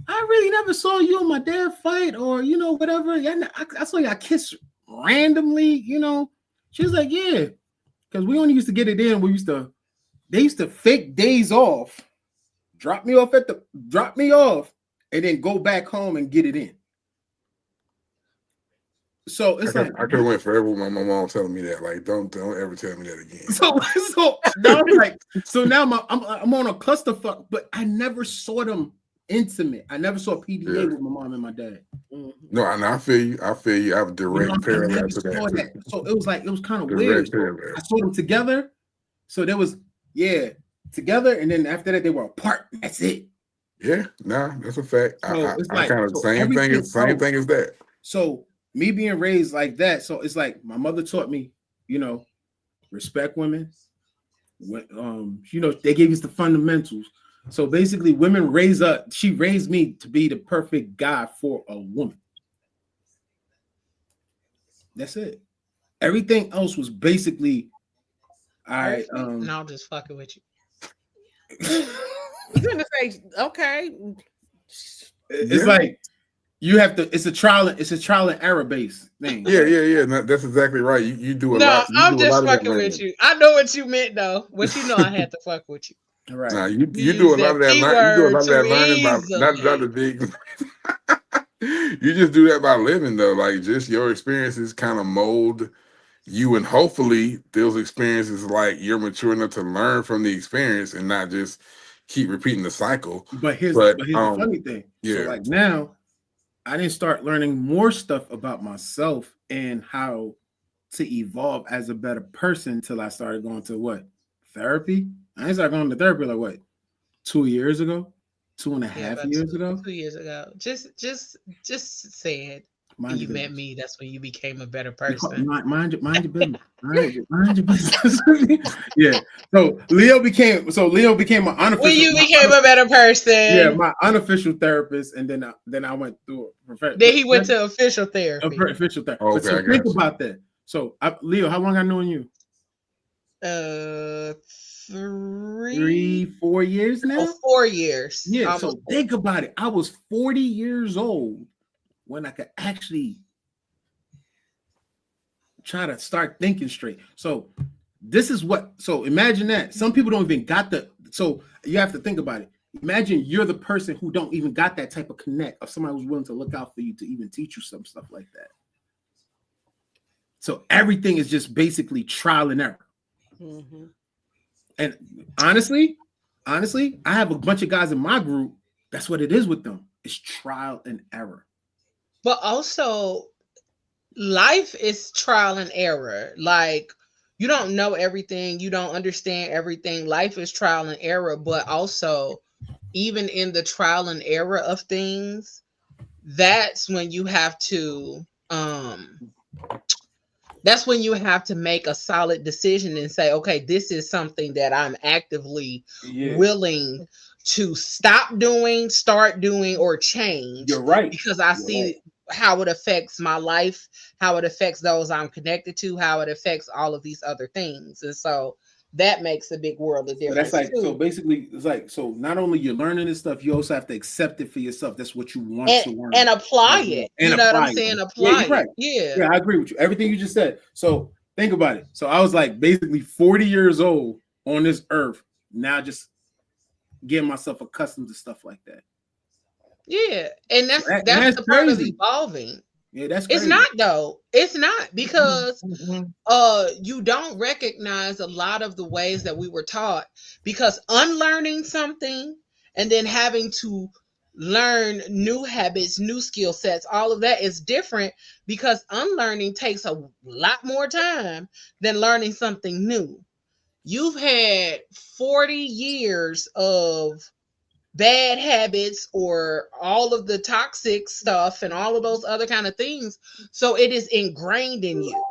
I really never saw you and my dad fight or, you know, whatever. I saw y'all kiss randomly, you know. She was like, yeah, because we only used to get it in. They used to fake days off, drop me off, and then go back home and get it in. So it's I could have went forever with my mom telling me that. Like, don't ever tell me that again. So now I'm like, I'm on a clusterfuck, but I never saw them intimate. I never saw PDA with my mom and my dad. No, and I feel you. I have a direct parallel to that. So it was kind of weird. So I saw them together. So there was together, and then after that they were apart. That's it. Yeah, that's a fact. So I kind of same thing as that. So me being raised like that, so it's like my mother taught me, you know, respect women. You know, they gave us the fundamentals. So basically, she raised me to be the perfect guy for a woman. That's it. Everything else was basically, all right. And I'll just fucking with you. You're gonna say, okay. It's like you have to. It's a trial and error based thing. Yeah. No, that's exactly right. You do a lot. I'm just fucking with you. I know what you meant though, but you know I had to fuck with you. Right. Nah, you do a lot of that. You do a lot of that learning by not the big. You just do that by living though. Like just your experiences kind of mold you, and hopefully those experiences, like you're mature enough to learn from the experience and not just keep repeating the cycle. But here's the funny thing. Yeah. So like now, I didn't start learning more stuff about myself and how to evolve as a better person until I started going to therapy. I didn't start going to therapy like 2 years ago, 2.5 years ago. 2 years ago. Just said. When you met me, that's when you became a better person. Mind your business. Mind your business. Yeah. So Leo became my unofficial. When you became a better person. Yeah, my unofficial therapist, and then I went through a professional. Then he went to official therapy. Official therapy. Okay, so think about that. So Leo, how long I known you? 4 years now. Oh, 4 years. Yeah. Almost. So think about it. I was 40 years old when I could actually try to start thinking straight. So imagine that. Some people don't even got so you have to think about it. Imagine you're the person who don't even got that type of connect of somebody who's willing to look out for you to even teach you some stuff like that. So everything is just basically trial and error. Mm-hmm. And honestly, I have a bunch of guys in my group. That's what it is with them. It's trial and error. But also, life is trial and error. Like, you don't know everything. You don't understand everything. Life is trial and error. But also, even in the trial and error of things, that's when you have to make a solid decision and say, okay, this is something that I'm actively willing to stop doing, start doing, or change. You're right. Because I see how it affects my life, how it affects those I'm connected to, how it affects all of these other things. And so that makes a big world of difference. That's like, so basically, it's like, so not only you're learning this stuff, you also have to accept it for yourself. That's what you want to learn. And apply it. And you know what I'm saying? Apply it. Right. Yeah, I agree with you. Everything you just said. So think about it. So I was like basically 40 years old on this earth, now just getting myself accustomed to stuff like that. Yeah, and So and that's that's the part of crazy. evolving. Yeah, that's It's crazy. not though. It's not because Mhm. you don't recognize a lot of the ways that we were taught, because unlearning something and then having to learn new habits, new skill sets, all of that is different, because unlearning takes a lot more time than learning something new. You've had 40 years of bad habits or all of the toxic stuff and all of those other kind of things, so it is ingrained in you.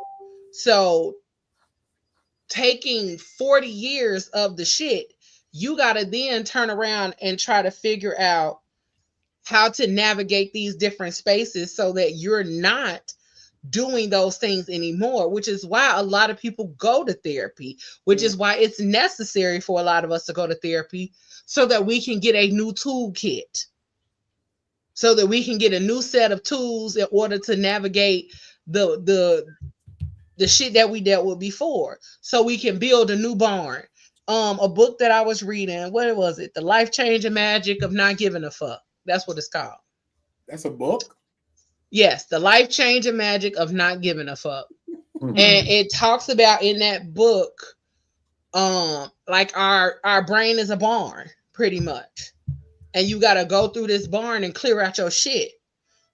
So taking 40 years of the shit, you got to then turn around and try to figure out how to navigate these different spaces so that you're not doing those things anymore, which is why a lot of people go to therapy, which is why it's necessary for a lot of us to go to therapy, so that we can get a new toolkit, so that we can get a new set of tools in order to navigate the shit that we dealt with before, so we can build a new barn. A book that I was reading, what was it? The Life Changing Magic of Not Giving a Fuck. That's what it's called. That's a book. Yes, The Life Changing Magic of Not Giving a Fuck. Mhm. And it talks about in that book, like our brain is a barn, pretty much. And you gotta go through this barn and clear out your shit.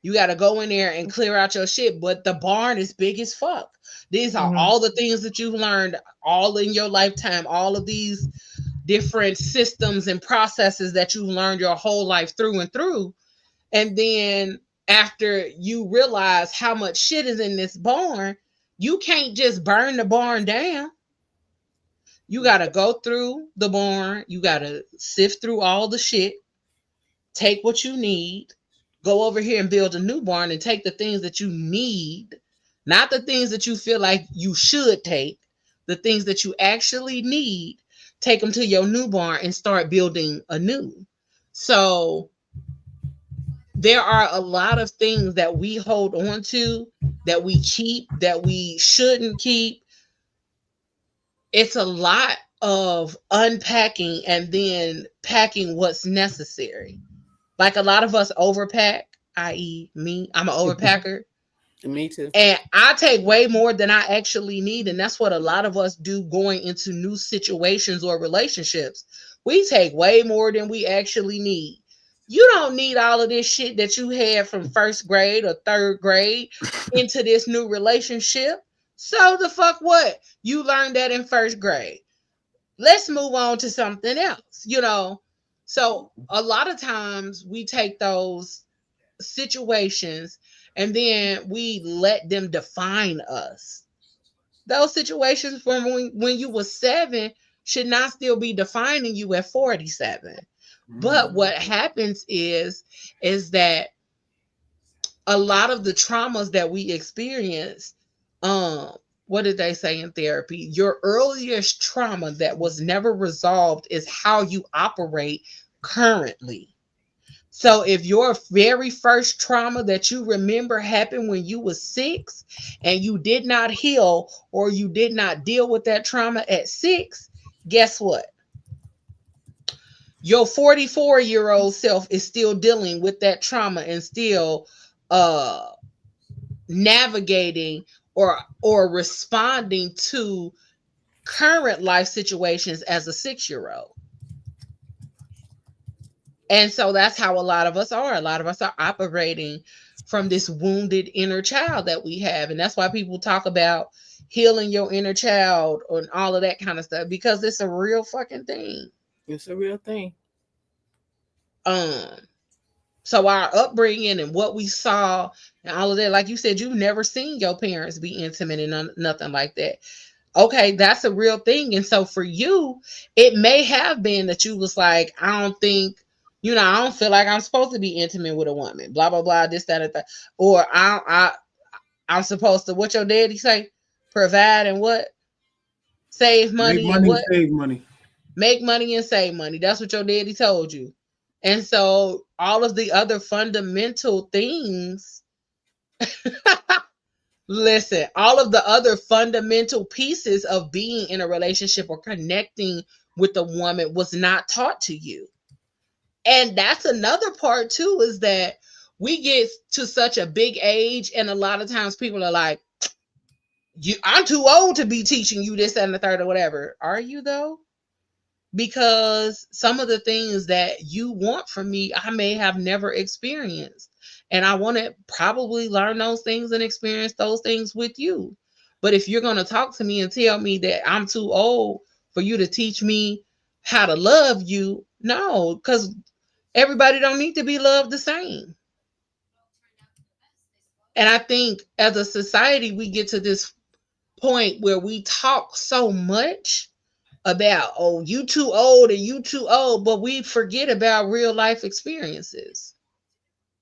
You got to go in there and clear out your shit, but the barn is big as fuck. These are Mhm. all the things that you've learned all in your lifetime, all of these different systems and processes that you learned your whole life through and through. And then after you realize how much shit is in this barn, you can't just burn the barn down. You got to go through the barn, you got to sift through all the shit, take what you need, go over here and build a new barn and take the things that you need, not the things that you feel like you should take, the things that you actually need, take them to your new barn and start building anew. So there are a lot of things that we hold on to, that we keep, that we shouldn't keep. It's a lot of unpacking and then packing what's necessary. Like a lot of us overpack, i.e., me. I'm an overpacker. Me too. And I take way more than I actually need. And that's what a lot of us do going into new situations or relationships. We take way more than we actually need. You don't need all of this shit that you had from first grade or third grade into this new relationship. So the fuck what? You learned that in first grade. Let's move on to something else. So a lot of times we take those situations and then we let them define us. Those situations from when you were 7 should not still be defining you at 47. But what happens is that a lot of the traumas that we experience, what did they say in therapy? Your earliest trauma that was never resolved is how you operate currently. So if your very first trauma that you remember happened when you was 6 and you did not heal or you did not deal with that trauma at 6, guess what? Your 44-year-old self is still dealing with that trauma and still uh navigating or responding to current life situations as a 6-year-old. And so that's how a lot of us are. A lot of us are operating from this wounded inner child that we have. And that's why people talk about healing your inner child and all of that kind of stuff, because it's a real fucking thing. It's a real thing. Um, so our upbringing and what we saw and all of that, like you said, you've never seen your parents be intimate and nothing like that. Okay, that's a real thing. And so for you, it may have been that you was like, I don't think, I don't feel like I'm supposed to be intimate with a woman, blah, blah, blah, this, that, and that. Or I'm supposed to, what your daddy say? Provide and what? Save Make money and money, what? save money. Make money and save money. That's what your daddy told you. And so all of the other fundamental things, listen, all of the other fundamental pieces of being in a relationship or connecting with a woman was not taught to you. And that's another part too, is that we get to such a big age, and a lot of times people are like, I'm too old to be teaching you this, that, and the third, or whatever. Are you though? Because some of the things that you want from me, I may have never experienced. And I want to probably learn those things and experience those things with you. But if you're going to talk to me and tell me that I'm too old for you to teach me how to love you, no, because everybody don't need to be loved the same. And I think as a society, we get to this point where we talk so much about, oh, you too old and you too old, but we forget about real life experiences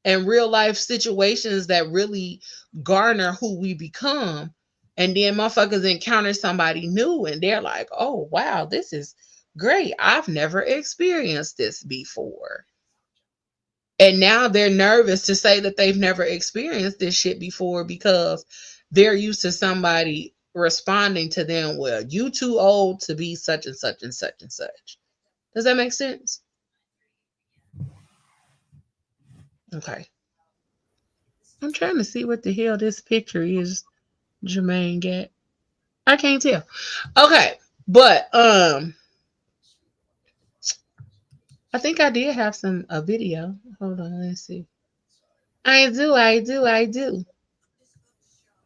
and real life situations that really garner who we become. And then motherfuckers encounter somebody new and they're like, oh wow, this is great, I've never experienced this before. And now they're nervous to say that they've never experienced this shit before because they're used to somebody responding to them, well, you too old to be such and such and such and such. Does that make sense? Okay. I'm trying to see what the hell this picture is Jermaine got. I can't tell. Okay. But I think I did have a video. Hold on, let's see. I do.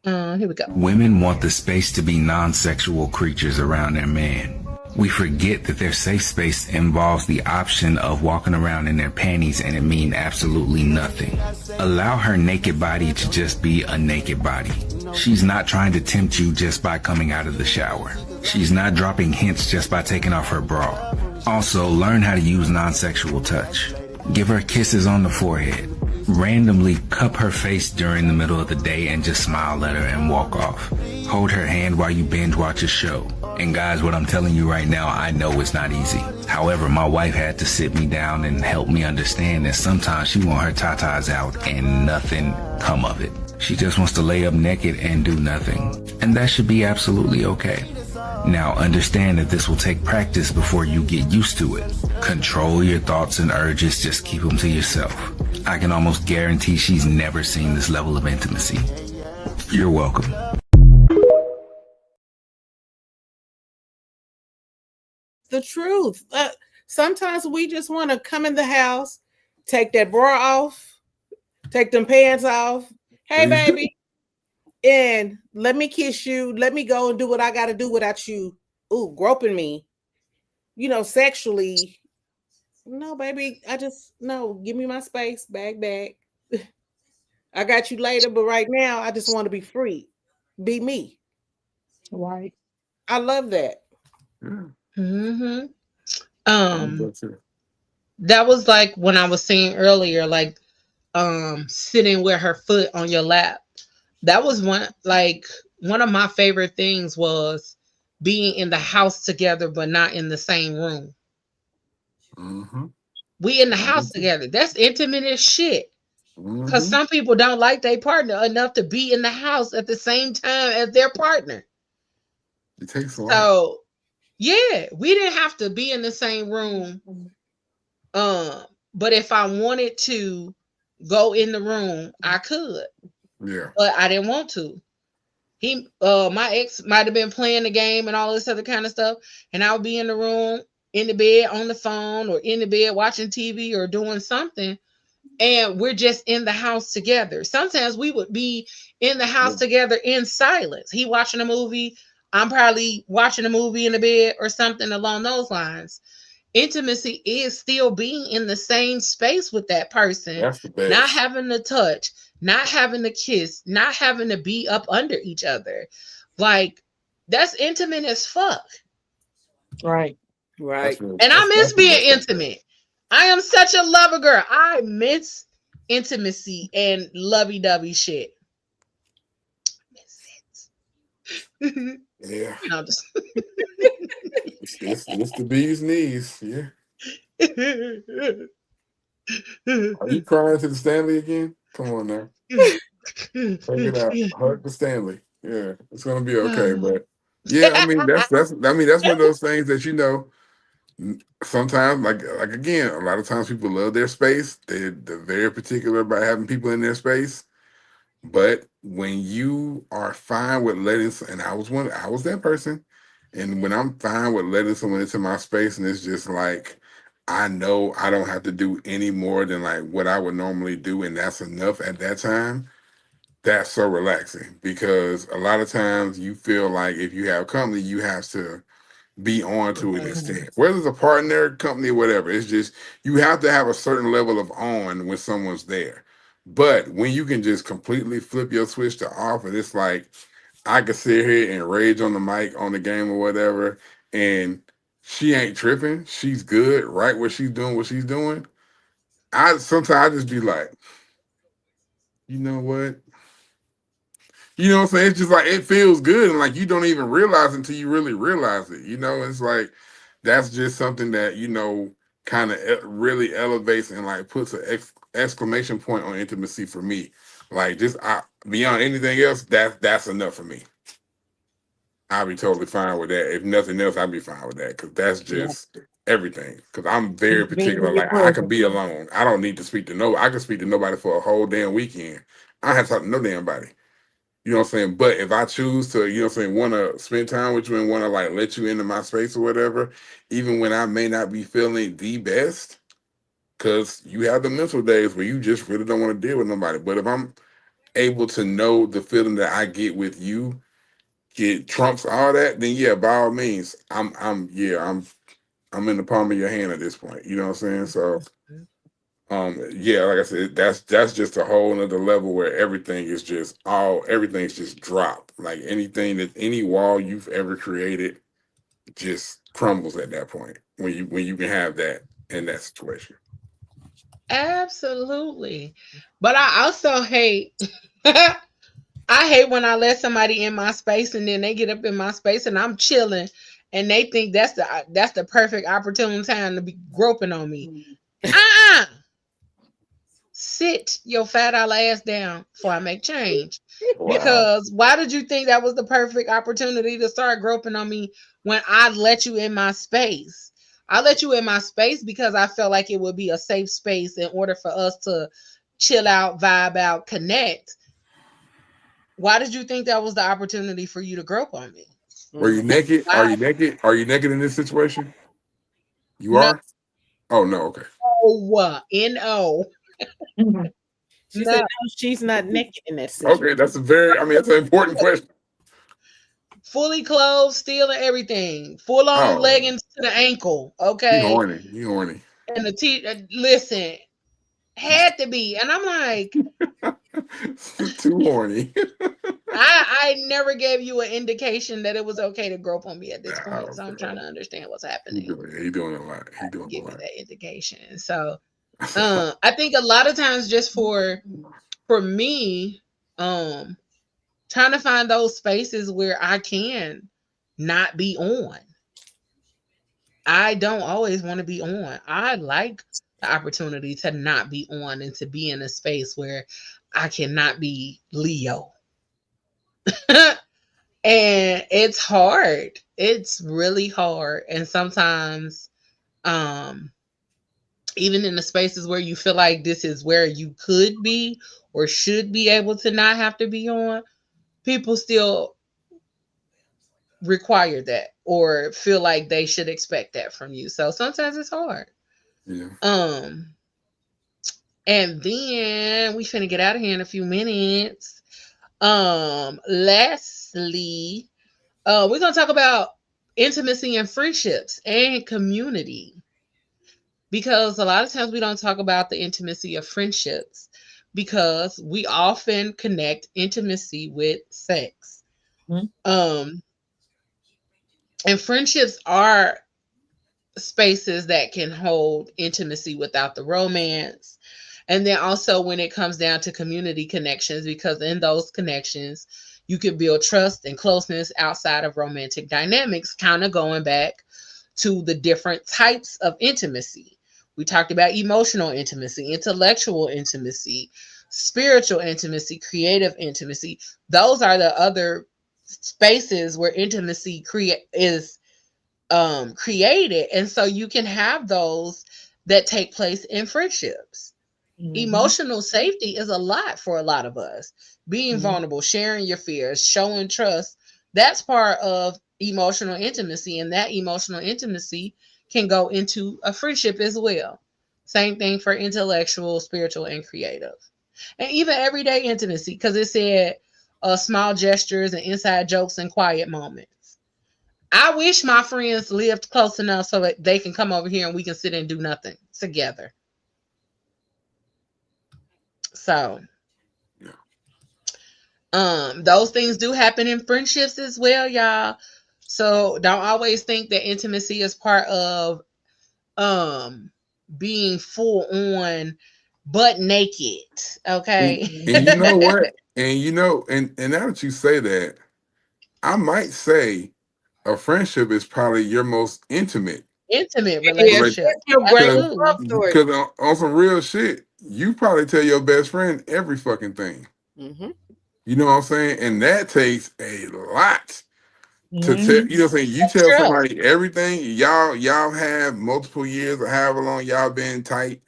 Here we go. Women want the space to be non-sexual creatures around their man. We forget that their safe space involves the option of walking around in their panties and it mean absolutely nothing. Allow her naked body to just be a naked body. She's not trying to tempt you just by coming out of the shower. She's not dropping hints just by taking off her bra. Also, learn how to use non-sexual touch. Give her kisses on the forehead. Randomly cup her face during the middle of the day and just smile at her and walk off. Hold her hand while you binge watch a show. And guys, what I'm telling you right now, I know it's not easy. However, my wife had to sit me down and help me understand that sometimes she want her tatas out and nothing come of it. She just wants to lay up naked and do nothing. And that should be absolutely okay. Now, understand that this will take practice before you get used to it. Control your thoughts and urges, just keep them to yourself. I can almost guarantee she's never seen this level of intimacy. You're welcome. The truth. Sometimes we just want to come in the house, take that bra off, take them pants off. Hey, baby. And let me kiss you. Let me go and do what I got to do without you. Ooh, groping me, sexually. No, baby. No, give me my space. Bag. I got you later, but right now, I just want to be free. Be me. Right. I love that. Mm-hmm. That was like when I was saying earlier, like sitting with her foot on your lap. That was one of my favorite things was being in the house together, but not in the same room. Mm-hmm. We in the house together. That's intimate as shit. Because some people don't like their partner enough to be in the house at the same time as their partner. It takes a lot. So, yeah, we didn't have to be in the same room. But if I wanted to go in the room, I could. Yeah. But I didn't want to. My ex might have been playing the game and all this other kind of stuff, and I would be in the room, in the bed, on the phone, or in the bed watching TV or doing something, and we're just in the house together. Sometimes we would be in the house together in silence. He watching a movie, I'm probably watching a movie in the bed or something along those lines. Intimacy is still being in the same space with that person. That's the best. Not having to touch, not having to kiss, not having to be up under each other. Like, that's intimate as fuck. Right. And I miss being intimate. I am such a lover girl. I miss intimacy and lovey-dovey shit. Yeah. Just... it's the bee's knees. Yeah. Are you crying to the Stanley again? Come on now. Take it out. Hug the Stanley. Yeah, it's gonna be okay. But yeah, I mean that's one of those things that Sometimes, like again, a lot of times people love their space. They're very particular about having people in their space. But when you are fine with letting, and I was that person, and when I'm fine with letting someone into my space, and it's just like, I know I don't have to do any more than like what I would normally do, and that's enough at that time. That's so relaxing because a lot of times you feel like if you have company, you have to be on to an extent. Whether it's a partner, company, whatever, it's just you have to have a certain level of on when someone's there. But when you can just completely flip your switch to off, and it's like I could sit here and rage on the mic on the game or whatever, and she ain't tripping. She's good, right where she's doing what she's doing. I sometimes I just be like, you know what? You know what I'm saying? It's just like it feels good, and like you don't even realize it until you really realize it. You know, it's like that's just something that kind of really elevates and like puts an exclamation point on intimacy for me. Like just beyond anything else, that's enough for me. I'll be totally fine with that. If nothing else, I'll be fine with that because that's Yeah. just everything. Because I'm very Being particular. in your Like I can presence. be alone. I don't need to speak to nobody. I can speak to nobody for a whole damn weekend. I don't have to talk to no damn body. You know what I'm saying? But if I choose to, you know what I'm saying, want to spend time with you and want to like let you into my space or whatever, even when I may not be feeling the best, because you have the mental days where you just really don't want to deal with nobody. But if I'm able to know the feeling that I get with you, it trumps all that, then yeah, by all means, I'm in the palm of your hand at this point. You know what I'm saying? So yeah, like I said, that's just a whole nother level where everything's just dropped. Like anything that any wall you've ever created just crumbles at that point when you can have that in that situation. Absolutely. But I also hate I hate when I let somebody in my space and then they get up in my space and I'm chilling and they think that's the perfect opportune time to be groping on me. Uh-uh. Sit your fat ass down before I make change. Wow. Because why did you think that was the perfect opportunity to start groping on me when I let you in my space? I let you in my space because I felt like it would be a safe space in order for us to chill out, vibe out, connect. Why did you think that was the opportunity for you to grope on me? Were you Mm. naked? Are Why? you naked? Are you naked in this situation? You No, are? Oh no, okay. no, She said, no. no, she's not naked in that situation. Okay, that's an important question. Fully clothed, still and everything. Full on Oh, leggings to the ankle. you Okay. horny. You horny. And the listen, had to be. And I'm like, Too horny. I never gave you an indication that it was okay to grope on me at this point. So I'm trying to Okay. understand what's He happening. doing a lot. He doing a Give me lot. that indication. So I think a lot of times just for me, um, trying to find those spaces where I can not be on. I don't always want to be on. I like the opportunity to not be on and to be in a space where I cannot be Leo. And it's hard. It's really hard. And sometimes, um, even in the spaces where you feel like this is where you could be or should be able to not have to be on, people still require that or feel like they should expect that from you. So sometimes it's hard. Yeah. Um, and then we finna get out of here in a few minutes. Lastly, we're gonna talk about intimacy and friendships and community because a lot of times we don't talk about the intimacy of friendships because we often connect intimacy with sex. Um, and friendships are spaces that can hold intimacy without the romance. And then also when it comes down to community connections, because in those connections, you can build trust and closeness outside of romantic dynamics, kind of going back to the different types of intimacy. We talked about emotional intimacy, intellectual intimacy, spiritual intimacy, creative intimacy. Those are the other spaces where intimacy is created. And so you can have those that take place in friendships. Emotional safety is a lot for a lot of us. Being vulnerable, sharing your fears, showing trust, that's part of emotional intimacy. And that emotional intimacy can go into a friendship as well. Same thing for intellectual, spiritual, and creative. And even everyday intimacy, because it said small gestures and inside jokes and quiet moments. I wish my friends lived close enough so that they can come over here and we can sit and do nothing together. So those things do happen in friendships as well, y'all. So don't always think that intimacy is part of being full on butt naked. Okay. And you know what? And and now that you say that, I might say a friendship is probably your most intimate Intimate Yes, relationship. relationship. that's your greatest Absolutely. love story. Because on some real shit, you probably tell your best friend every fucking thing. Mm-hmm. You know what I'm saying? And that takes a lot to tell. Mhm. You know what I'm saying? You That's tell true. somebody everything. Y'all have multiple years or however long y'all been tight.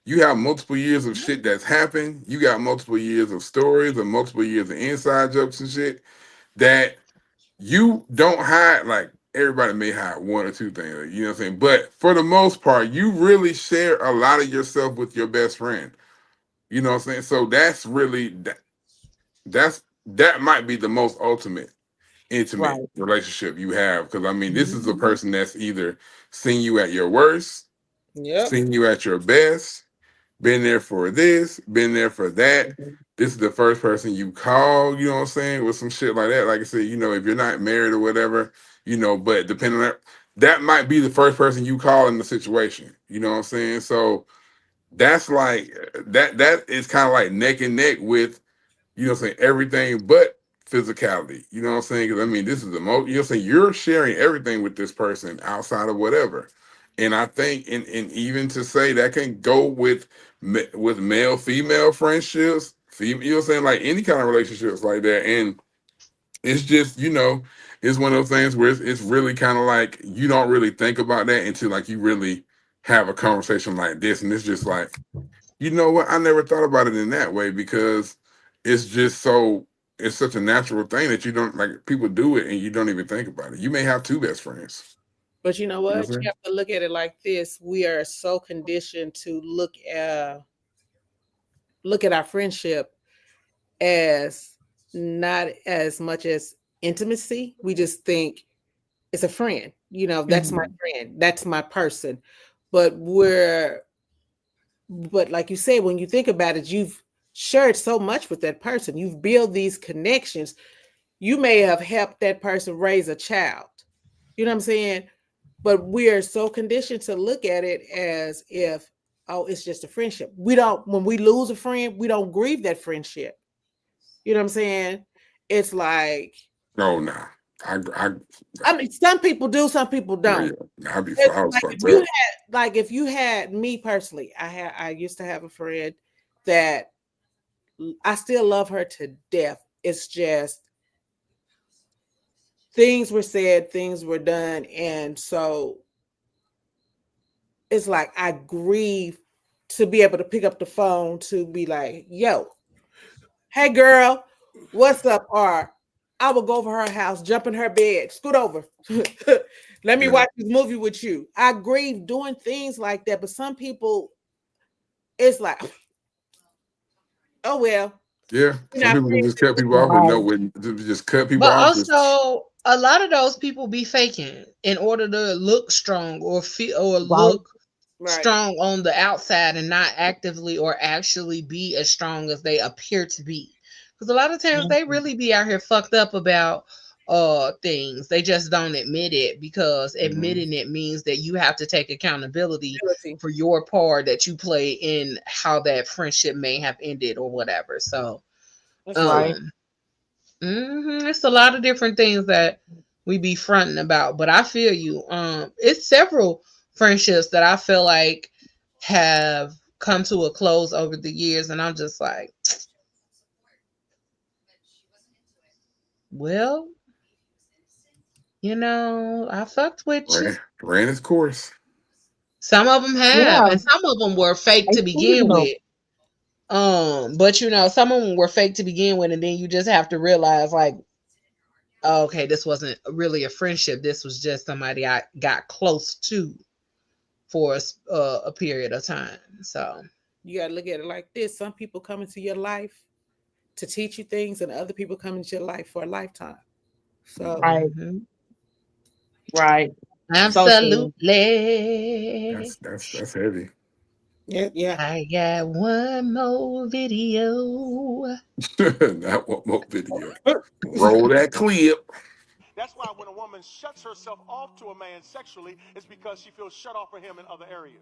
You have multiple years of shit that's happened. You got multiple years of stories and multiple years of inside jokes and shit that you don't hide. Like everybody may hide one or two things, you know what I'm saying? But for the most part, you really share a lot of yourself with your best friend. You know what I'm saying? So that's really that might be the most ultimate intimate Right. relationship you have. Because I mean, this is a Mhm. person that's either seen you at your worst, Yep. seen you at your best, been there for this, been there for that. This is the first person you call, you know what I'm saying, with some shit like that. Like I said, if you're not married or whatever, but depending on that, that might be the first person you call in the situation. You know what I'm saying? So that's like that is kind of like neck and neck with, you know what I'm saying, everything but physicality. You know what I'm saying? Because I mean, this is the most, you know what I'm saying, you're sharing everything with this person outside of whatever. And I think, and even to say that can go with male female friendships, you know what I'm saying, like any kind of relationships like that. And it's just, it's one of those things where it's really kind of like you don't really think about that until like you really have a conversation like this, and it's just like, you know what? I never thought about it in that way because it's just it's such a natural thing that you don't like people do it and you don't even think about it. You may have two best friends. But you know You know what? what I'm You saying? have to look at it like this. We are so conditioned to look at our friendship as not as much as intimacy. We just think it's a friend. That's my Mhm. friend. That's my person. But but like you said, when you think about it, you've shared so much with that person. You've built these connections. You may have helped that person raise a child. You know what I'm saying? But we are so conditioned to look at it as if, oh, it's just a friendship. When we lose a friend, we don't grieve that friendship. You know what I'm saying? It's like, Oh no. I I mean, some people do, some people no, don't. yeah. It's I was like fucked up. if you had me personally, I used to have a friend that I still love her to death. It's just things were said, things were done, and so it's like I grieve to be able to pick up the phone to be like, yo, hey girl, what's up? Or I will go over her house, jump in her bed, scoot over. Let me Yeah. watch this movie with you. I grieve doing things like that, but some people, it's like, oh well, Yeah. we're Some not people can friends just cut people off with no Right. with just cut people But off. Just also, a lot of those people be faking in order to look strong or feel or Right. look right. strong on the outside and not actively or actually be as strong as they appear to be. Because a lot of times they Mhm. really be out here fucked up about things. They just don't admit it because Mhm. admitting it means that you have to take accountability Ability. for your part that you play in how that friendship may have ended or whatever. So That's true. Right. um it's a lot of different things that we be fronting about, but I feel you. It's several friendships that I feel like have come to a close over the years, and I'm just like, well, I fucked with you. Ran its course. Some of them have, Yeah, and some of them were fake they to begin seasonal. with. But some of them were fake to begin with, and then you just have to realize, like, oh, okay, this wasn't really a friendship. This was just somebody I got close to for a period of time. So You got to look at it like this. Some people come into your life to teach you things, and other people come into your life for a lifetime. So, Right, mhm. right. So true. Absolutely. That's heavy. yeah. I got one more video. Not one more video. Roll that clip. That's why when a woman shuts herself off to a man sexually, it's because she feels shut off from him in other areas.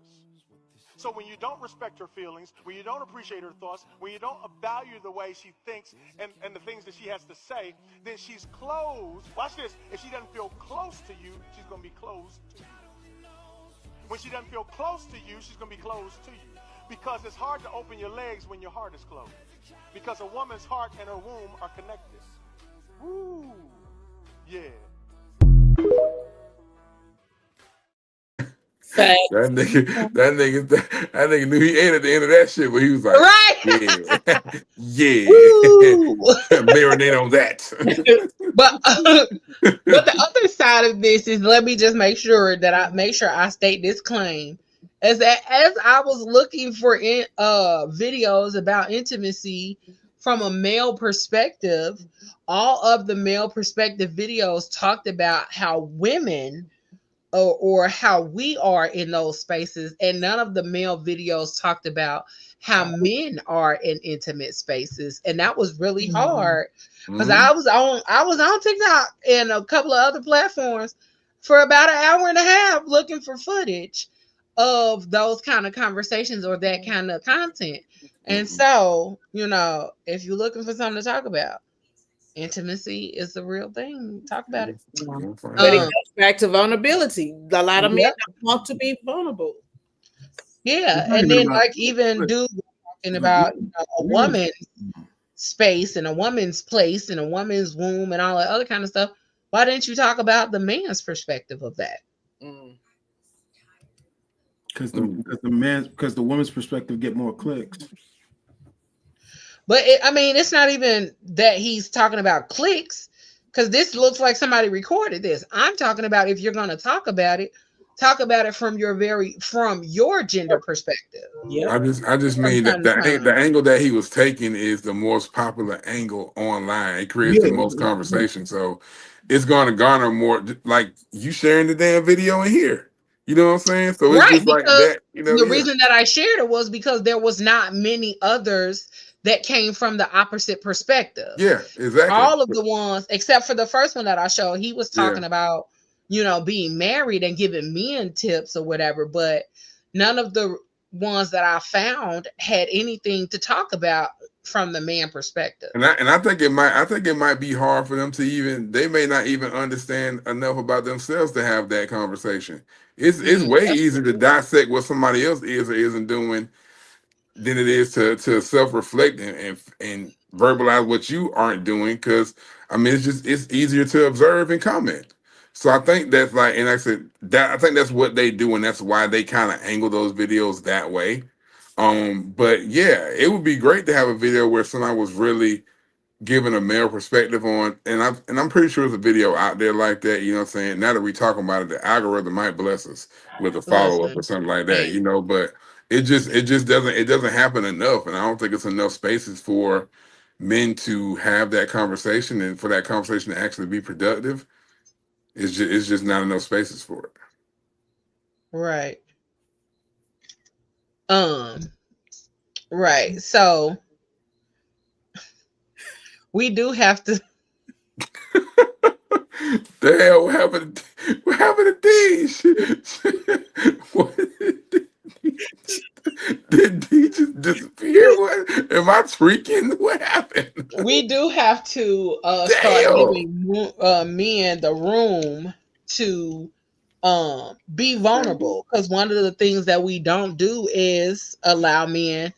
So when you don't respect her feelings, when you don't appreciate her thoughts, when you don't value the way she thinks and the things that she has to say, then she's closed. Watch this. If she doesn't feel close to you, she's going to be closed to you. When she doesn't feel close to you, she's going to be closed to you. Because it's hard to open your legs when your heart is closed. Because a woman's heart and her womb are connected. Woo! Yeah. Fact. That nigga knew he ate at the end of that shit, but he was like, Right. yeah, yeah, Woo! marinate on that. But the other side of this is, let me just make sure I state this claim, is that as I was looking for videos about intimacy from a male perspective, all of the male perspective videos talked about how women or how we are in those spaces, and none of the male videos talked about how men are in intimate spaces. And that was really hard, because I was on TikTok and a couple of other platforms for about an hour and a half looking for footage of those kind of conversations or that kind of content. And so, if you're looking for something to talk about, intimacy is the real thing. Talk about it. But it goes back to vulnerability. A lot of men Yep. don't want to be vulnerable. Yeah, and then like even dudes talking about a woman's space and a woman's place and a woman's womb and all that other kind of stuff. Why didn't you talk about the man's perspective of that? Because the woman's perspective get more clicks. But it's not even that he's talking about clicks, because this looks like somebody recorded this. I'm talking about, if you're going to talk about it from your gender perspective. Yeah. I just mean that the angle that he was taking is the most popular angle online. It creates the most conversation, so it's going to garner more. Like you sharing the damn video in here, you know what I'm saying? So it's just like that. The reason that I shared it was because there was not many others that came from the opposite perspective. Yeah, exactly. All of the ones, except for the first one that I showed, he was talking about, being married and giving men tips or whatever, but none of the ones that I found had anything to talk about from the man perspective. And I think it might be hard for them to they may not even understand enough about themselves to have that conversation. It's way easier to dissect what somebody else is or isn't doing than it is to self-reflect and verbalize what you aren't doing, because it's easier to observe and comment. So I think that's like, and like I said, that I think that's what they do, and that's why they kind of angle those videos that way. But yeah, it would be great to have a video where somebody was really giving a male perspective on, and I'm pretty sure there's a video out there like that, you know what I'm saying? Now that we talking about it, the algorithm might bless us with a follow-up or something like that, but it just doesn't happen enough. And I don't think it's enough spaces for men to have that conversation and for that conversation to actually be productive. It's just not enough spaces for it. Right. Right. So we do have to. The hell, what happened to these? Did he just disappear? What? Am I freaking? What happened? We do have to start giving men the room to be vulnerable, because one of the things that we don't do is allow men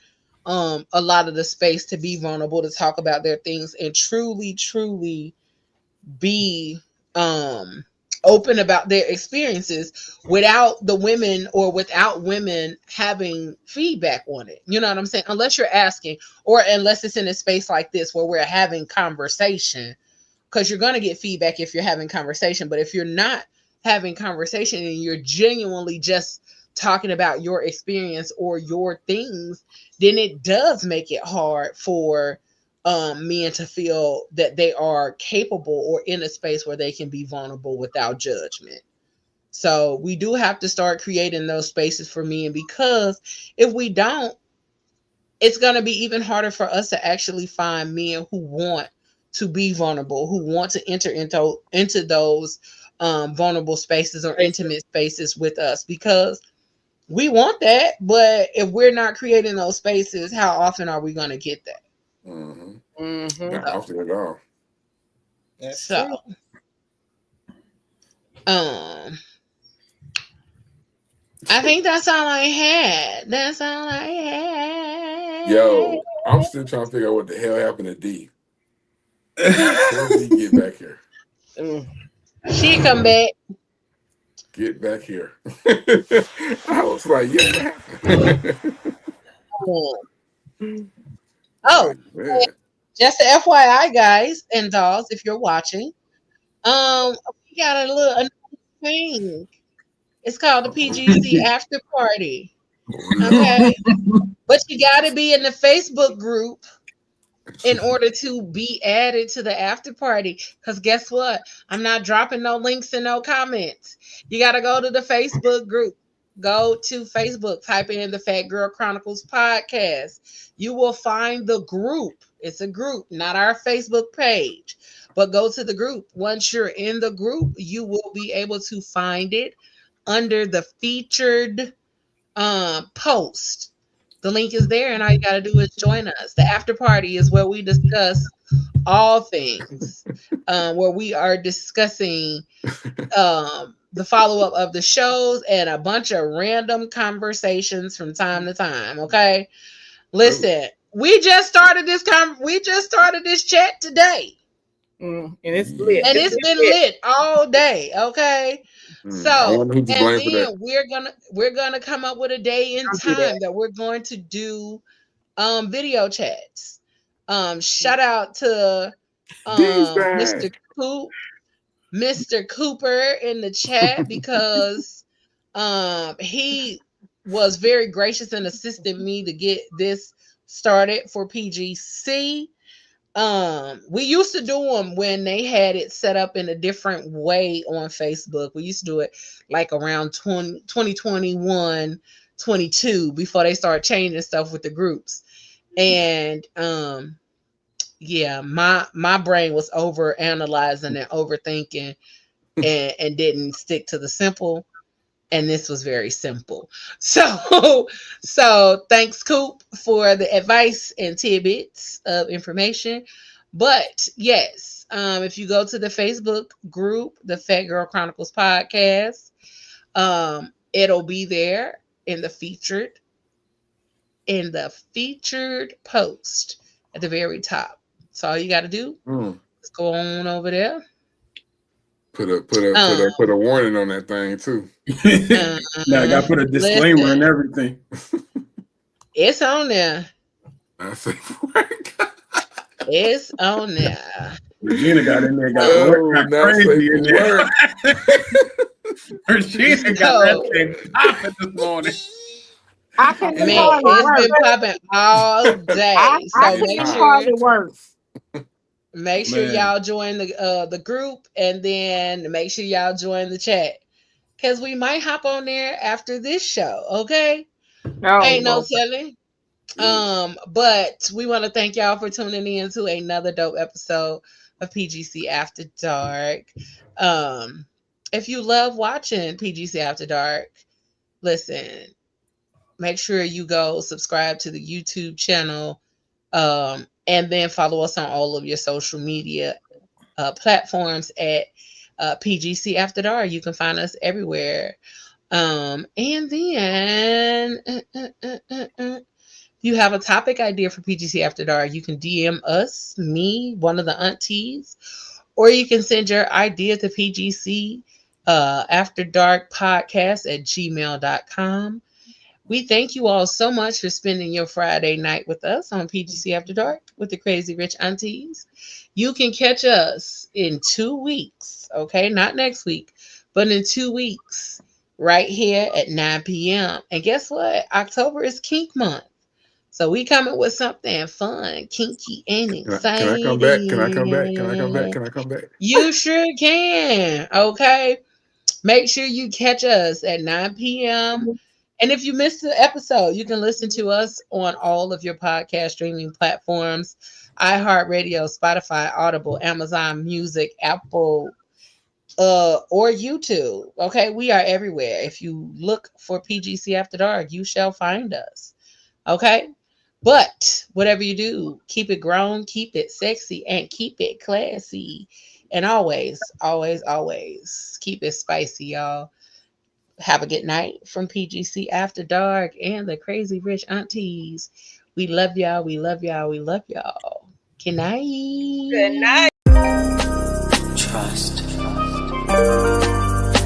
a lot of the space to be vulnerable, to talk about their things and truly be open about their experiences without the women or without women having feedback on it. You know what I'm saying? Unless you're asking, or unless it's in a space like this where we're having conversation, because you're going to get feedback if you're having conversation. But if you're not having conversation and you're genuinely just talking about your experience or your things, then it does make it hard for men to feel that they are capable or in a space where they can be vulnerable without judgment. So we do have to start creating those spaces for men, because if we don't, it's going to be even harder for us to actually find men who want to be vulnerable, who want to enter into those vulnerable spaces or intimate spaces with us, because we want that. But if we're not creating those spaces, how often are we going to get that? Not often at all. That's So, true. I think that's all I had. That's all I had. Yo, I'm still trying to figure out what the hell happened to D. Where did he get back here? She come back. Get back here. I was like, yeah, what happened? Oh, Man. just a FYI, guys and dolls, if you're watching, we got a little thing. It's called the PGC After Party. Okay, but you got to be in the Facebook group in order to be added to the after party. Because guess what? I'm not dropping no links and no comments. You got to go to the Facebook group. Go to Facebook, type in the Fat Girl Chronicles podcast. You will find the group. It's a group, not our Facebook page, but go to the group. Once you're in the group, you will be able to find it under the featured post. The link is there, and all you got to do is join us. The after party is where we discuss all things, where we are discussing the follow up of the shows and a bunch of random conversations from time to time. Okay, listen, we just started this chat today, And it's lit. and it's been lit all day. Okay. So, who to and blame for that. then we're gonna come up with a day and time that we're going to do video chats. Shout out to Mr. Cooper in the chat, because he was very gracious and assisted me to get this started for PGC. We used to do them when they had it set up in a different way on Facebook. We used to do it like around 2021, 22, before they started changing stuff with the groups. And yeah, my brain was over analyzing and overthinking and didn't stick to the simple. And this was very simple. So thanks, Coop, for the advice and tidbits of information. But yes, if you go to the Facebook group, the Fat Girl Chronicles podcast, it'll be there in the featured post at the very top. So all you got to do is go on over there. Put a warning on that thing too. Now I got to put a disclaimer and everything. It's on there. I say, it's on there. Regina got in there, got crazy in there. Regina got that thing popping this morning. I can Man, it's been popping all day. Make sure y'all join the group, and then make sure y'all join the chat, because we might hop on there after this show. Okay, ain't no telling. But we want to thank y'all for tuning in to another dope episode of PGC After Dark. If you love watching PGC After Dark, listen, make sure you go subscribe to the YouTube channel, and then follow us on all of your social media platforms at PGC After Dark. You can find us everywhere. And then you have a topic idea for PGC After Dark, you can DM us, me, one of the aunties, or you can send your idea to PGC After Dark podcast at gmail.com. We thank you all so much for spending your Friday night with us on PGC After Dark with the Crazy Rich Aunties. You can catch us in 2 weeks, okay? Not next week, but in 2 weeks, right here at 9 p.m. And guess what? October is Kink Month. So we coming with something fun, kinky, and Can I come back? Can I come back? Can I come back? exciting. Can I come back? You sure can, okay? Make sure you catch us at 9 p.m. And if you missed the episode, you can listen to us on all of your podcast streaming platforms: iHeartRadio, Spotify, Audible, Amazon Music, Apple, or YouTube. Okay, we are everywhere. If you look for PGC After Dark, you shall find us. Okay, but whatever you do, keep it grown, keep it sexy, and keep it classy. And always, always, always keep it spicy, y'all. Have a good night from PGC After Dark and the Crazy Rich Aunties. We love y'all. We love y'all. We love y'all. Good night. Good night. Trust,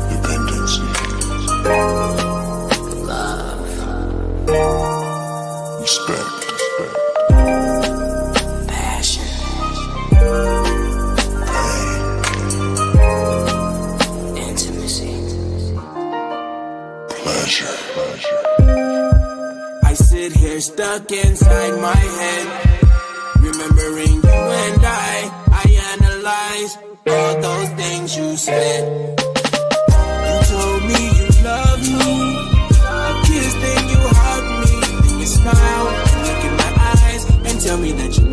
dependence, love, respect, passion, pain, intimacy, pleasure. I sit here stuck inside my head, remembering you and I analyze all those things you said. You told me you love me, you kissed and you hugged me, then you smiled, look in my eyes and tell me that you